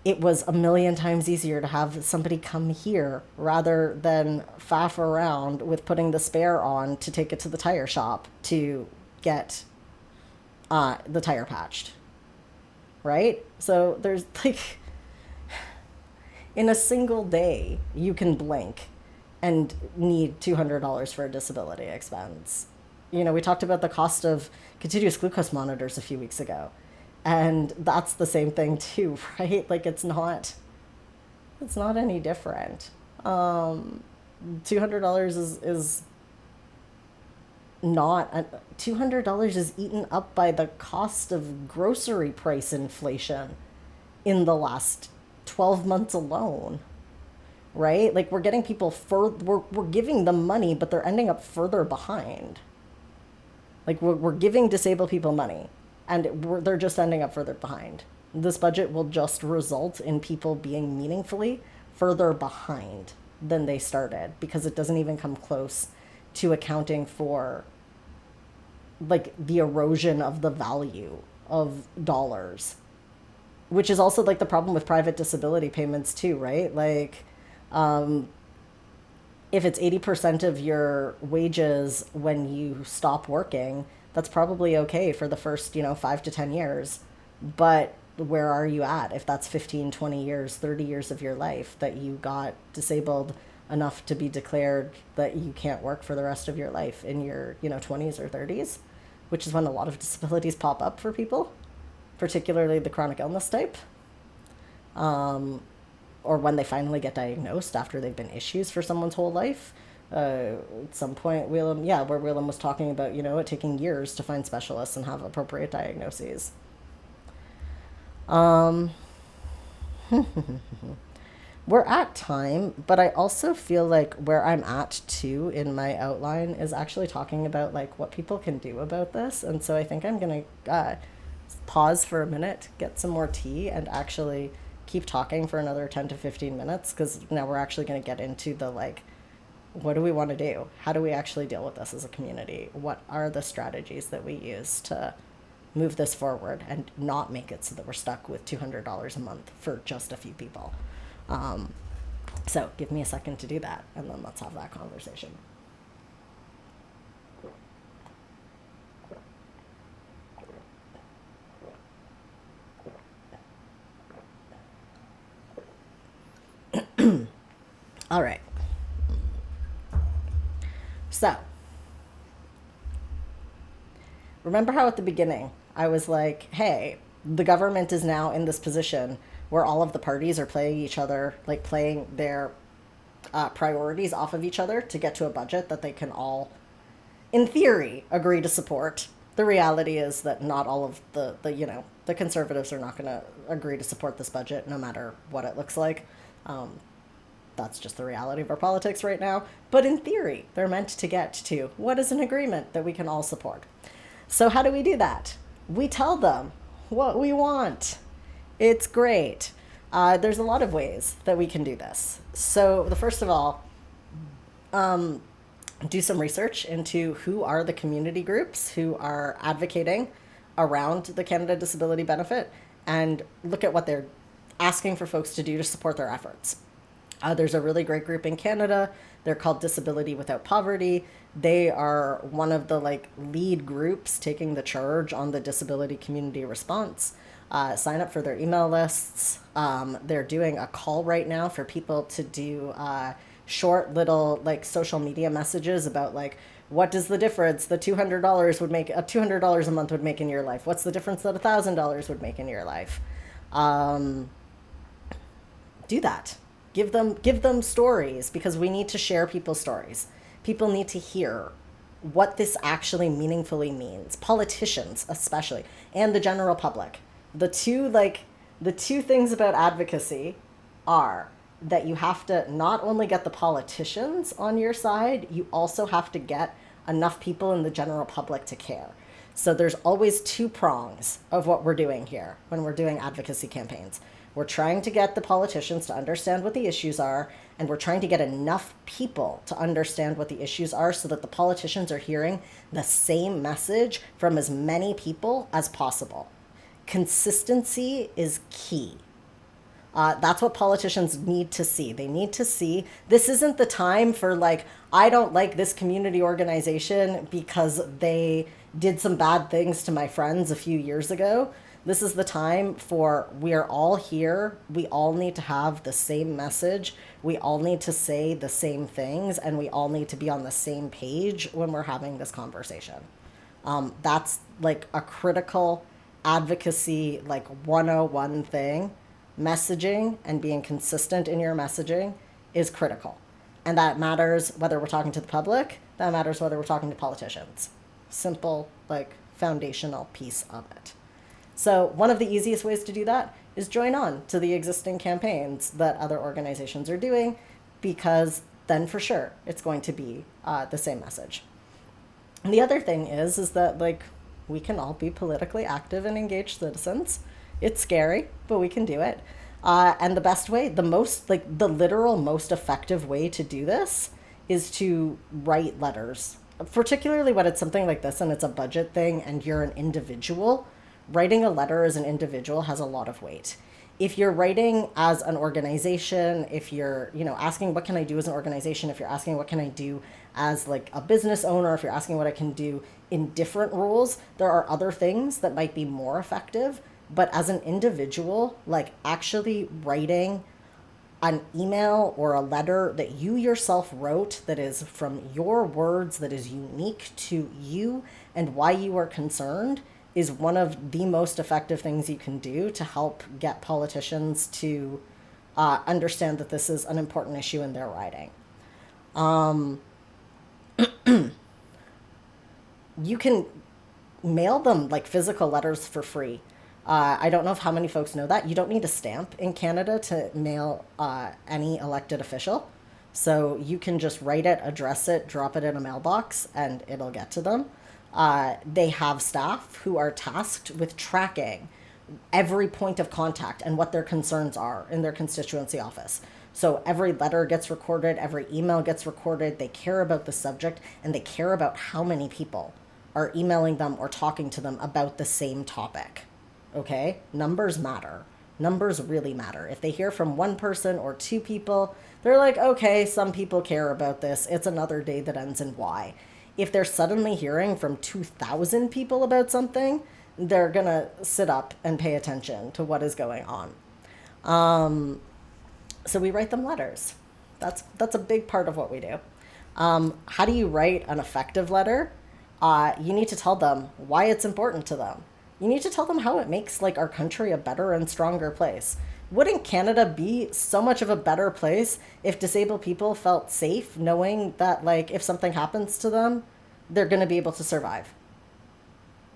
It was a million times easier to have somebody come here rather than faff around with putting the spare on to take it to the tire shop to get the tire patched. Right? So there's like, in a single day, you can blink and need $200 for a disability expense. We talked about the cost of continuous glucose monitors a few weeks ago. And that's the same thing too, right? Like it's not any different. $200 is not $200 is eaten up by the cost of grocery price inflation in the last 12 months alone. Right? Like we're getting people we're giving them money, but they're ending up further behind. Like we're giving disabled people money. And they're just ending up further behind. This budget will just result in people being meaningfully further behind than they started because it doesn't even come close to accounting for like the erosion of the value of dollars, which is also like the problem with private disability payments too, right? Like if it's 80% of your wages when you stop working, that's probably okay for the first, 5 to 10 years. But where are you at if that's 15, 20 years, 30 years of your life that you got disabled enough to be declared that you can't work for the rest of your life in your, 20s or 30s, which is when a lot of disabilities pop up for people, particularly the chronic illness type. Or when they finally get diagnosed after they've been issues for someone's whole life. At some point, where Whelan was talking about, it taking years to find specialists and have appropriate diagnoses. We're at time, but I also feel like where I'm at too in my outline is actually talking about like what people can do about this. And so I think I'm going to pause for a minute, get some more tea, and actually keep talking for another 10 to 15 minutes because now we're actually going to get into the like, what do we want to do? How do we actually deal with this as a community? What are the strategies that we use to move this forward and not make it so that we're stuck with $200 a month for just a few people? So give me a second to do that, and then let's have that conversation. All right. So, remember how at the beginning I was like, hey, the government is now in this position where all of the parties are playing each other, like playing their priorities off of each other to get to a budget that they can all, in theory, agree to support. The reality is that not all of the conservatives are not going to agree to support this budget no matter what it looks like. That's just the reality of our politics right now. But in theory, they're meant to get to what is an agreement that we can all support. So, how do we do that? We tell them what we want. It's great. There's a lot of ways that we can do this. So, the first of all, do some research into who are the community groups who are advocating around the Canada Disability Benefit and look at what they're asking for folks to do to support their efforts. There's a really great group in Canada. They're called Disability Without Poverty. They are one of the like lead groups taking the charge on the disability community response. Sign up for their email lists. They're doing a call right now for people to do short little like social media messages about like what does the difference the $200 would make $200 a month would make in your life. What's the difference that $1,000 would make in your life? Do that. Give them stories because we need to share people's stories. People need to hear what this actually meaningfully means. Politicians, especially, and the general public. The two things about advocacy are that you have to not only get the politicians on your side, you also have to get enough people in the general public to care. So there's always two prongs of what we're doing here when we're doing advocacy campaigns. We're trying to get the politicians to understand what the issues are, and we're trying to get enough people to understand what the issues are so that the politicians are hearing the same message from as many people as possible. Consistency is key. That's what politicians need to see. They need to see this isn't the time for like, I don't like this community organization because they did some bad things to my friends a few years ago. This is the time for we're all here. We all need to have the same message. We all need to say the same things, and we all need to be on the same page when we're having this conversation. That's like a critical advocacy, like 101 thing. Messaging and being consistent in your messaging is critical. And that matters whether we're talking to the public, that matters whether we're talking to politicians. Simple, like foundational piece of it. So one of the easiest ways to do that is join on to the existing campaigns that other organizations are doing, because then for sure it's going to be the same message. And the other thing is that like we can all be politically active and engaged citizens. It's scary, but we can do it. And the best way, the literal most effective way to do this is to write letters, particularly when it's something like this and it's a budget thing and you're an individual. Writing a letter as an individual has a lot of weight. If you're writing as an organization, if you're, asking what can I do as an organization, if you're asking what can I do as like a business owner, if you're asking what I can do in different roles, there are other things that might be more effective. But as an individual, like actually writing an email or a letter that you yourself wrote that is from your words, that is unique to you and why you are concerned, is one of the most effective things you can do to help get politicians to understand that this is an important issue in their riding. You can mail them like physical letters for free. I don't know if how many folks know that. You don't need a stamp in Canada to mail any elected official. So you can just write it, address it, drop it in a mailbox, and it'll get to them. They have staff who are tasked with tracking every point of contact and what their concerns are in their constituency office. So every letter gets recorded, every email gets recorded. They care about the subject and they care about how many people are emailing them or talking to them about the same topic. Okay? Numbers matter. Numbers really matter. If they hear from one person or two people, they're like, okay, some people care about this. It's another day that ends in Y. If they're suddenly hearing from 2,000 people about something, they're going to sit up and pay attention to what is going on. So we write them letters. That's a big part of what we do. How do you write an effective letter? You need to tell them why it's important to them. You need to tell them how it makes like our country a better and stronger place. Wouldn't Canada be so much of a better place if disabled people felt safe knowing that like if something happens to them, they're going to be able to survive?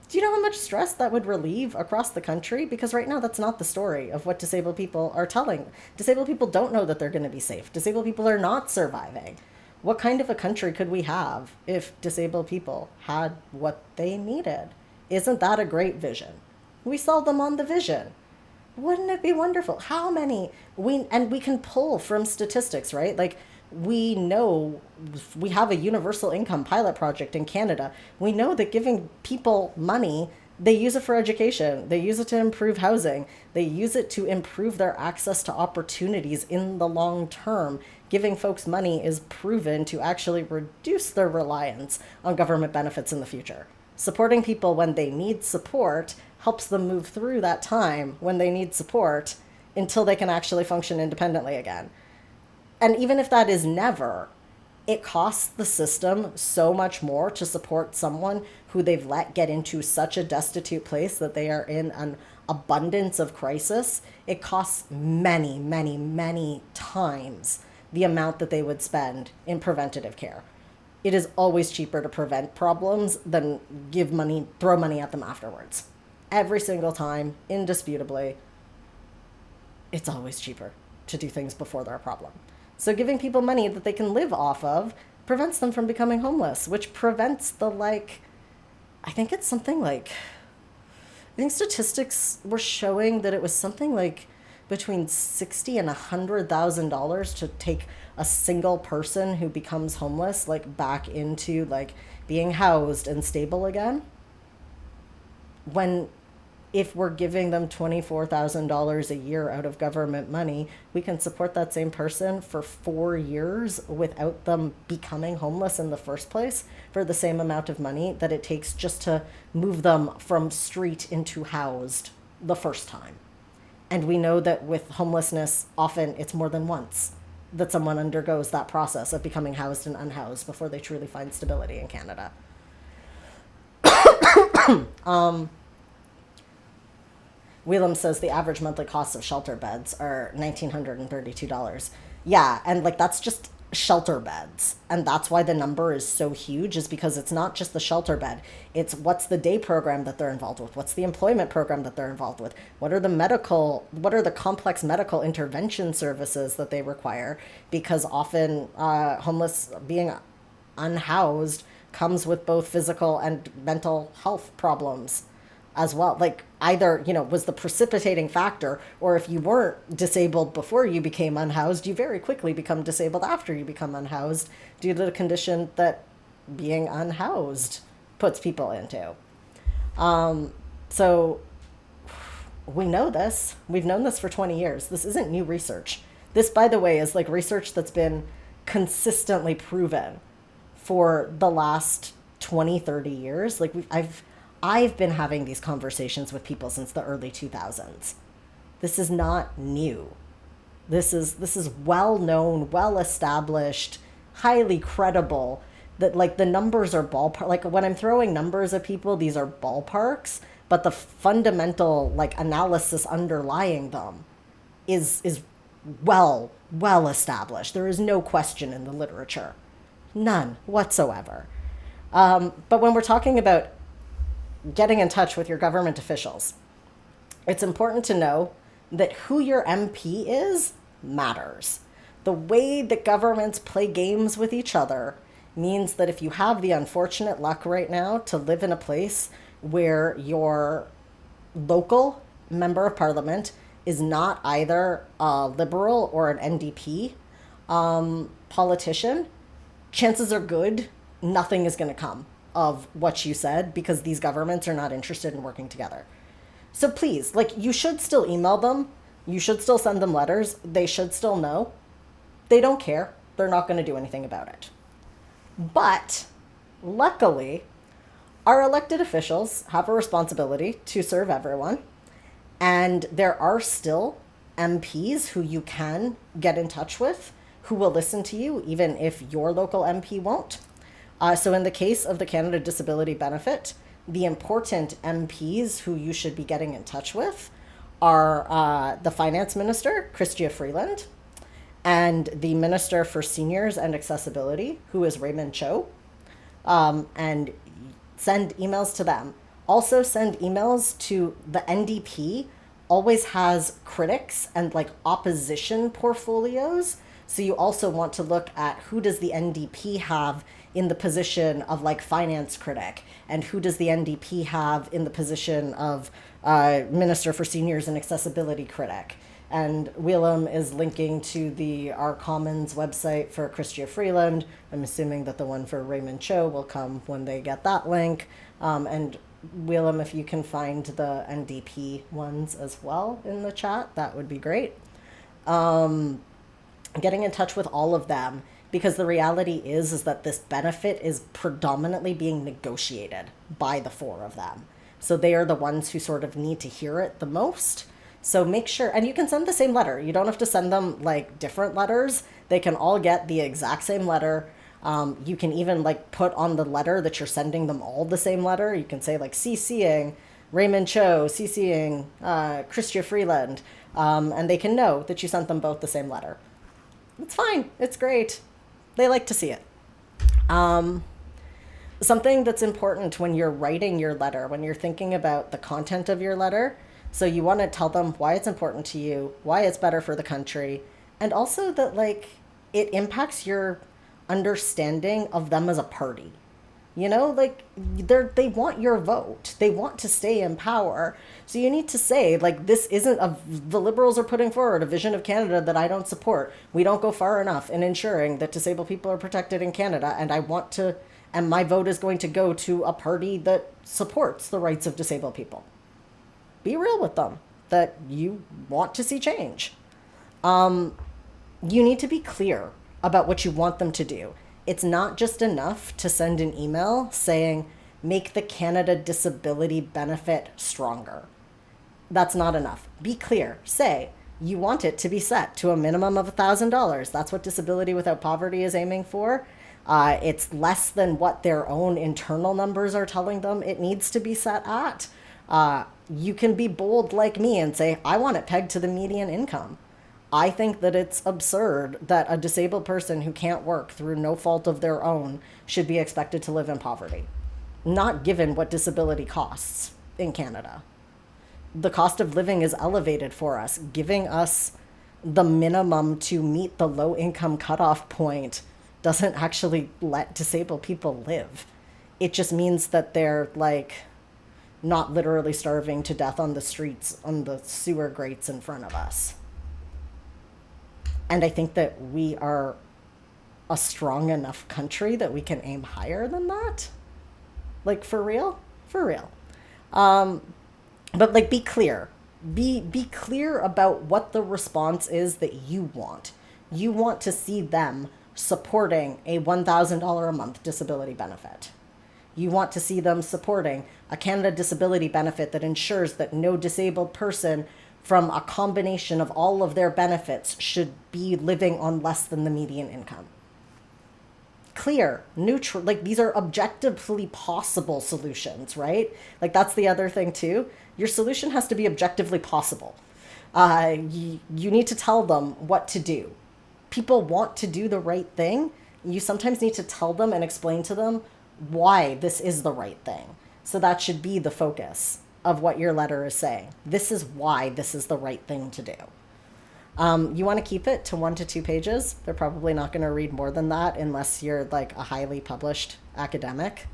Do you know how much stress that would relieve across the country? Because right now, that's not the story of what disabled people are telling. Disabled people don't know that they're going to be safe. Disabled people are not surviving. What kind of a country could we have if disabled people had what they needed? Isn't that a great vision? We sell them on the vision. Wouldn't it be wonderful? How many we can pull from statistics, right? Like we know we have a universal income pilot project in Canada. We know that giving people money, they use it for education. They use it to improve housing. They use it to improve their access to opportunities in the long term. Giving folks money is proven to actually reduce their reliance on government benefits in the future. Supporting people when they need support helps them move through that time when they need support until they can actually function independently again. And even if that is never, it costs the system so much more to support someone who they've let get into such a destitute place that they are in an abundance of crisis. It costs many, many, many times the amount that they would spend in preventative care. It is always cheaper to prevent problems than give money, throw money at them afterwards. Every single time, indisputably, it's always cheaper to do things before they're a problem. So giving people money that they can live off of prevents them from becoming homeless, which prevents the I think it's something like, I think statistics were showing that it was something like between $60,000 and $100,000 to take a single person who becomes homeless back into being housed and stable again. When if we're giving them $24,000 a year out of government money, we can support that same person for 4 years without them becoming homeless in the first place for the same amount of money that it takes just to move them from street into housed the first time. And we know that with homelessness, often it's more than once that someone undergoes that process of becoming housed and unhoused before they truly find stability in Canada. Wheelam says the average monthly cost of shelter beds are $1,932. Yeah, and that's just shelter beds. And that's why the number is so huge, is because it's not just the shelter bed. It's what's the day program that they're involved with? What's the employment program that they're involved with? What are the complex medical intervention services that they require? Because often homeless being unhoused comes with both physical and mental health problems as well. Either, was the precipitating factor, or if you weren't disabled before you became unhoused, you very quickly become disabled after you become unhoused due to the condition that being unhoused puts people into. So we know this. We've known this for 20 years. This isn't new research. This, by the way, is research that's been consistently proven for the last 20, 30 years. I've been having these conversations with people since the early 2000s. This is not new. This is well known, well established, highly credible, that the numbers are ballpark. When I'm throwing numbers at people, these are ballparks, but the fundamental analysis underlying them is well established. There is no question in the literature. None whatsoever. But when we're talking about getting in touch with your government officials, It's important to know that who your MP is matters. The way that governments play games with each other means that if you have the unfortunate luck right now to live in a place where your local member of parliament is not either a liberal or an NDP politician, chances are good nothing is going to come of what you said because these governments are not interested in working together. So please, like, you should still email them. You should still send them letters. They should still know. They don't care. They're not going to do anything about it. But luckily, our elected officials have a responsibility to serve everyone. And there are still MPs who you can get in touch with who will listen to you, even if your local MP won't. So in the case of the Canada Disability Benefit, the important MPs who you should be getting in touch with are the Finance Minister, Chrystia Freeland, and the Minister for Seniors and Accessibility, who is Raymond Cho, and send emails to them. Also send emails to the NDP, always has critics and like opposition portfolios. So you also want to look at who does the NDP have in the position of like finance critic, and who does the NDP have in the position of Minister for Seniors and Accessibility critic. And Wheelam is linking to the Our Commons website for Chrystia Freeland. I'm assuming that the one for Raymond Cho will come when they get that link. And Wheelam, if you can find the NDP ones as well in the chat, that would be great. Getting in touch with all of them, because the reality is that this benefit is predominantly being negotiated by the four of them. So they are the ones who sort of need to hear it the most. So make sure, and you can send the same letter. You don't have to send them like different letters. They can all get the exact same letter. You can even like put on the letter that you're sending them all the same letter. You can say like CCing Raymond Cho, CCing Chrystia Freeland, and they can know that you sent them both the same letter. It's fine. It's great. They like to see it. Something that's important when you're writing your letter, when you're thinking about the content of your letter, so you want to tell them why it's important to you, why it's better for the country, and also that like it impacts your understanding of them as a party. You know, like they want your vote. They want to stay in power. So you need to say like, this isn't the Liberals are putting forward a vision of Canada that I don't support. We don't go far enough in ensuring that disabled people are protected in Canada, and my vote is going to go to a party that supports the rights of disabled people. Be real with them that you want to see change. You need to be clear about what you want them to do. It's not just enough to send an email saying, make the Canada Disability Benefit stronger. That's not enough. Be clear. Say, you want it to be set to a minimum of $1,000. That's what Disability Without Poverty is aiming for. It's less than what their own internal numbers are telling them it needs to be set at. You can be bold like me and say, I want it pegged to the median income. I think that it's absurd that a disabled person who can't work through no fault of their own should be expected to live in poverty, not given what disability costs in Canada. The cost of living is elevated for us. Giving us the minimum to meet the low income cutoff point doesn't actually let disabled people live. It just means that they're like not literally starving to death on the streets, on the sewer grates in front of us. And I think that we are a strong enough country that we can aim higher than that. Like, for real? For real. But like, be clear. Be clear about what the response is that you want. You want to see them supporting a $1,000 a month disability benefit. You want to see them supporting a Canada Disability Benefit that ensures that no disabled person from a combination of all of their benefits should be living on less than the median income. Clear, neutral, like these are objectively possible solutions, right? Like that's the other thing too. Your solution has to be objectively possible. You need to tell them what to do. People want to do the right thing. You sometimes need to tell them and explain to them why this is the right thing. So that should be the focus of what your letter is saying. This is why this is the right thing to do. You want to keep it to 1 to 2 pages. They're probably not going to read more than that unless you're like a highly published academic.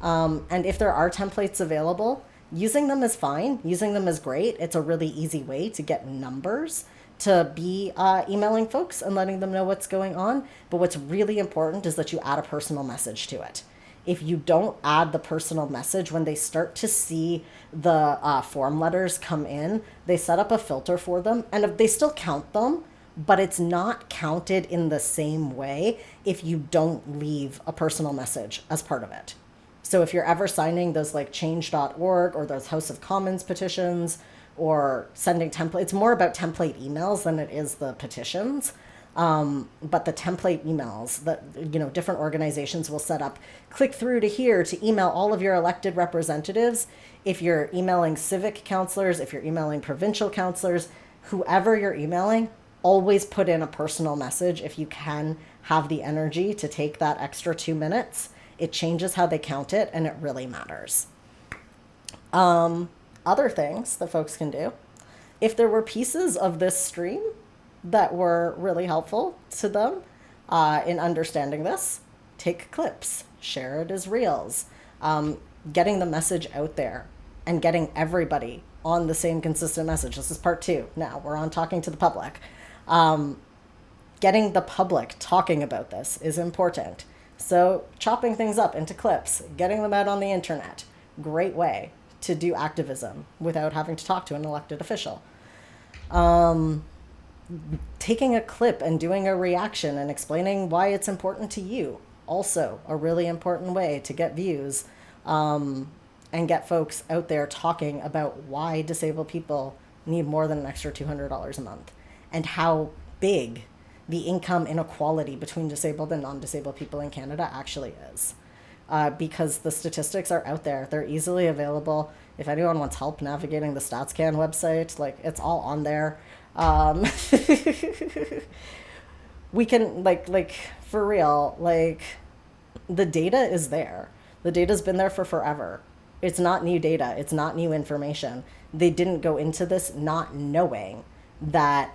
And if there are templates available, using them is fine. Using them is great. It's a really easy way to get numbers, to be emailing folks and letting them know what's going on. But what's really important is that you add a personal message to it. If you don't add the personal message, when they start to see the form letters come in, they set up a filter for them, and if they still count them, but it's not counted in the same way if you don't leave a personal message as part of it. So if you're ever signing those like change.org or those House of Commons petitions or sending templates, it's more about template emails than it is the petitions. But the template emails that, you know, different organizations will set up, click through to here to email all of your elected representatives. If you're emailing civic councilors, if you're emailing provincial councilors, whoever you're emailing, always put in a personal message if you can have the energy to take that extra 2 minutes. It changes how they count it, and it really matters. Other things that folks can do, if there were pieces of this stream that were really helpful to them in understanding this, take clips, share it as reels, getting the message out there and getting everybody on the same consistent message. This is part 2. Now we're on talking to the public. Getting the public talking about this is important. So chopping things up into clips, getting them out on the internet, great way to do activism without having to talk to an elected official. Taking a clip and doing a reaction and explaining why it's important to you, also a really important way to get views and get folks out there talking about why disabled people need more than an extra $200 a month and how big the income inequality between disabled and non-disabled people in Canada actually is. Because the statistics are out there. They're easily available. If anyone wants help navigating the StatsCan website, like, it's all on there. We can, like for real, like, the data is there. The data's been there for forever. It's not new data. It's not new information. They didn't go into this not knowing that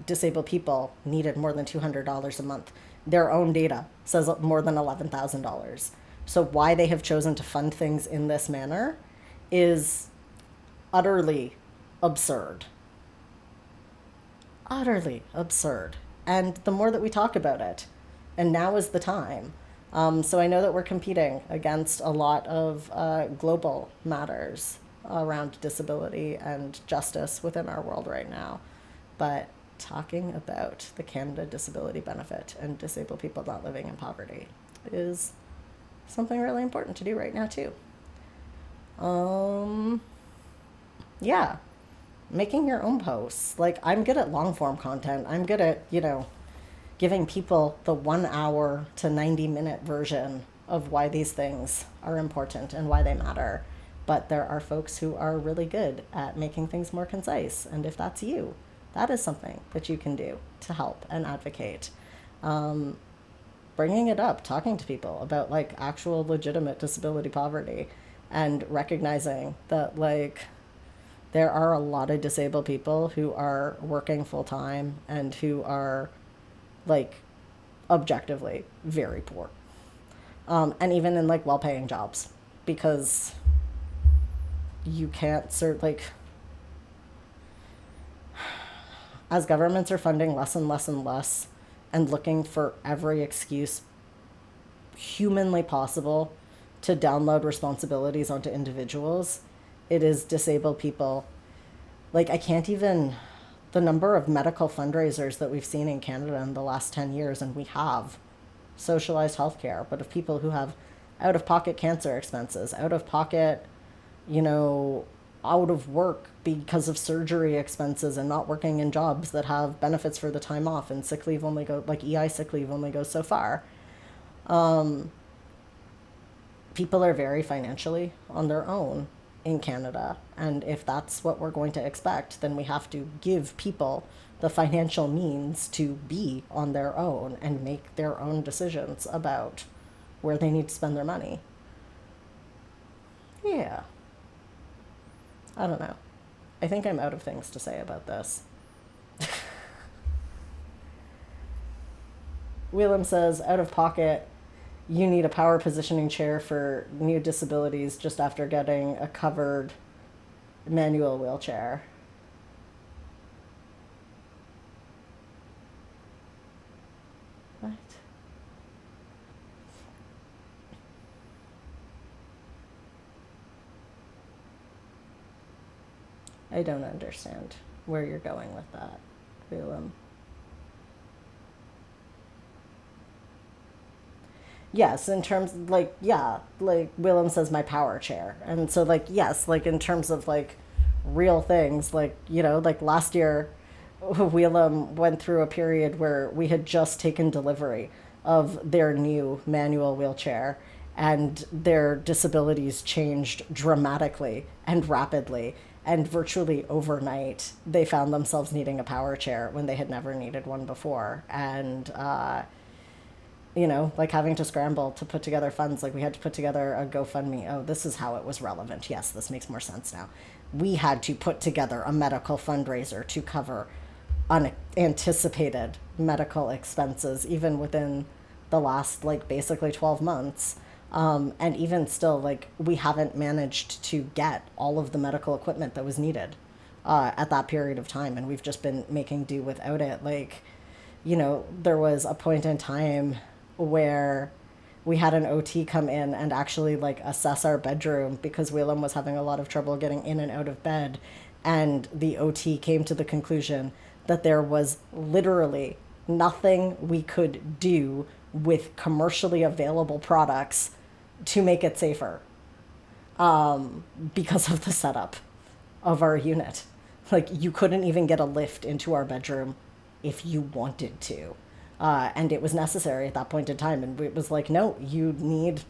disabled people needed more than $200 a month. Their own data says more than $11,000. So why they have chosen to fund things in this manner is utterly absurd. Utterly absurd. And the more that we talk about it, and now is the time. So I know that we're competing against a lot of global matters around disability and justice within our world right now. But talking about the Canada Disability Benefit and disabled people not living in poverty is something really important to do right now too. Yeah, making your own posts. Like, I'm good at long form content. I'm good at, giving people the 1 hour to 90-minute version of why these things are important and why they matter. But there are folks who are really good at making things more concise. And if that's you, that is something that you can do to help and advocate. Bringing it up, talking to people about like actual legitimate disability poverty and recognizing that like there are a lot of disabled people who are working full time and who are like objectively very poor. And even in like well-paying jobs, because you can't as governments are funding less and less and less and looking for every excuse humanly possible to download responsibilities onto individuals, it is disabled people. Like, I can't even, the number of medical fundraisers that we've seen in Canada in the last 10 years, and we have socialized healthcare, but of people who have out-of-pocket cancer expenses, out-of-pocket, out of work because of surgery expenses and not working in jobs that have benefits for the time off, and sick leave only EI sick leave only goes so far. People are very financially on their own in Canada. And if that's what we're going to expect, then we have to give people the financial means to be on their own and make their own decisions about where they need to spend their money. Yeah, I don't know. I think I'm out of things to say about this. Wheelam says, out of pocket, you need a power positioning chair for new disabilities just after getting a covered manual wheelchair. What? I don't understand where you're going with that, Wheelam. Yes, in terms like yeah, like Willem says my power chair. And so like yes, like in terms of like real things, like like last year Willem went through a period where we had just taken delivery of their new manual wheelchair and their disabilities changed dramatically and rapidly and virtually overnight they found themselves needing a power chair when they had never needed one before and like having to scramble to put together funds. Like we had to put together a GoFundMe. Oh, this is how it was relevant. Yes, this makes more sense now. We had to put together a medical fundraiser to cover unanticipated medical expenses, even within the last, like, basically 12 months. And even still, like, we haven't managed to get all of the medical equipment that was needed at that period of time. And we've just been making do without it. Like, there was a point in time where we had an OT come in and actually like assess our bedroom because Whelan was having a lot of trouble getting in and out of bed. And the OT came to the conclusion that there was literally nothing we could do with commercially available products to make it safer because of the setup of our unit. Like, you couldn't even get a lift into our bedroom if you wanted to. And it was necessary at that point in time. And it was like, no, you need,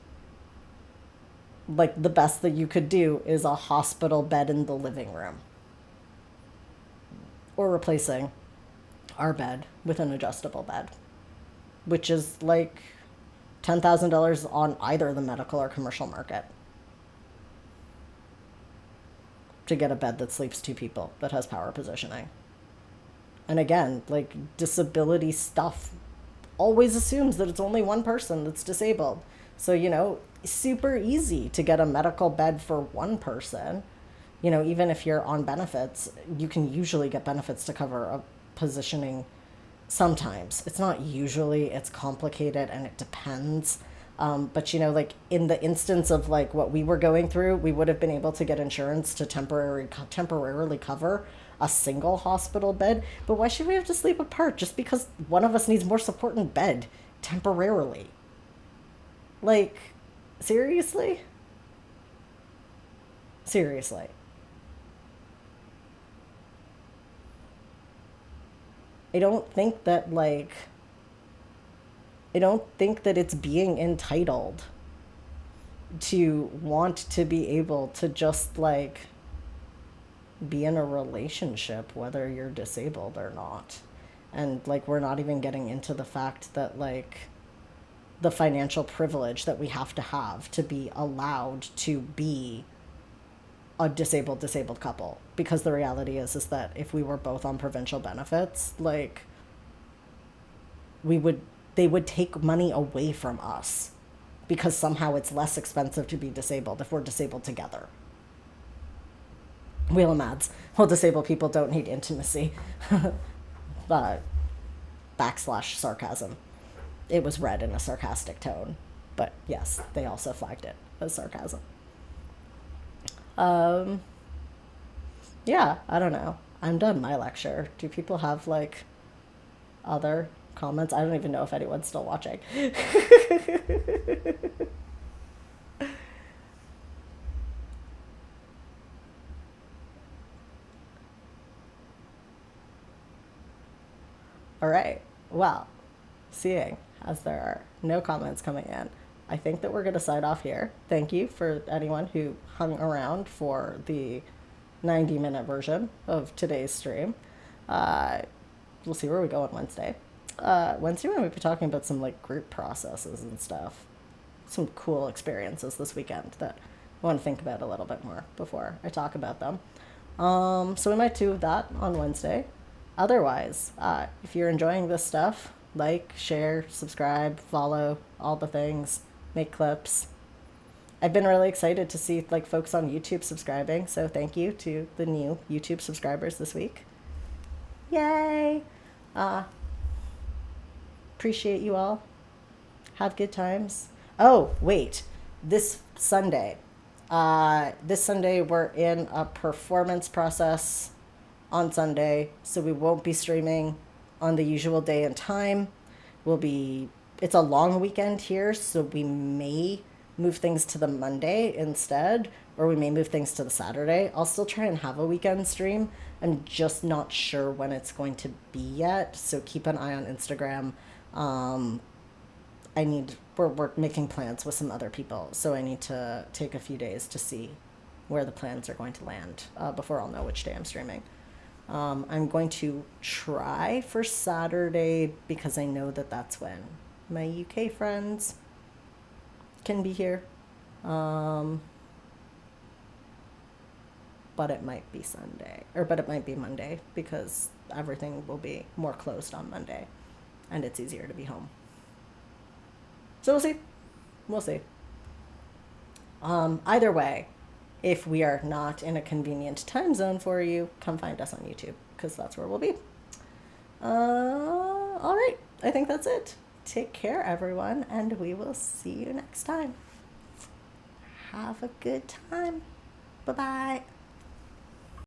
like, the best that you could do is a hospital bed in the living room. Or replacing our bed with an adjustable bed, which is like $10,000 on either the medical or commercial market to get a bed that sleeps two people that has power positioning. And again, like, disability stuff always assumes that it's only one person that's disabled. So, super easy to get a medical bed for one person. Even if you're on benefits, you can usually get benefits to cover a positioning sometimes. It's not usually, it's complicated and it depends. But like in the instance of like what we were going through, we would have been able to get insurance to temporarily cover a single hospital bed. But why should we have to sleep apart just because one of us needs more support in bed temporarily? Like, seriously? Seriously. I don't think that like I don't think that it's being entitled to want to be able to just like be in a relationship whether you're disabled or not. And like we're not even getting into the fact that like the financial privilege that we have to be allowed to be a disabled couple, because the reality is that if we were both on provincial benefits, like we would they would take money away from us because somehow it's less expensive to be disabled if we're disabled together. Wheelam adds, well, disabled people don't need intimacy. Backslash sarcasm. It was read in a sarcastic tone, but yes, they also flagged it as sarcasm. Um, yeah, I don't know. I'm done my lecture. Do people have like other comments? I don't even know if anyone's still watching. All right. Well, seeing as there are no comments coming in, I think that we're going to sign off here. Thank you for anyone who hung around for the 90-minute version of today's stream. Uh, we'll see where we go on Wednesday. Wednesday, we're going to be talking about some like group processes and stuff. Some cool experiences this weekend that I want to think about a little bit more before I talk about them. So we might do that on Wednesday. Otherwise, if you're enjoying this stuff, like, share, subscribe, follow, all the things, make clips. I've been really excited to see like folks on YouTube subscribing, so thank you to the new YouTube subscribers this week. Yay! Uh, Appreciate you all. Have good times. Oh, wait. This Sunday we're in a performance process on Sunday, so we won't be streaming on the usual day and time. We'll be, it's a long weekend here, so we may move things to the Monday instead, or we may move things to the Saturday. I'll still try and have a weekend stream. I'm just not sure when it's going to be yet, so keep an eye on Instagram. Um, we're making plans with some other people, so I need to take a few days to see where the plans are going to land before I'll know which day I'm streaming. I'm going to try for Saturday because I know that that's when my UK friends can be here. Um, but it might be but it might be Monday because everything will be more closed on Monday and it's easier to be home. So we'll see. We'll see. Either way, if we are not in a convenient time zone for you, come find us on YouTube because that's where we'll be. All right. I think that's it. Take care, everyone, and we will see you next time. Have a good time. Bye-bye.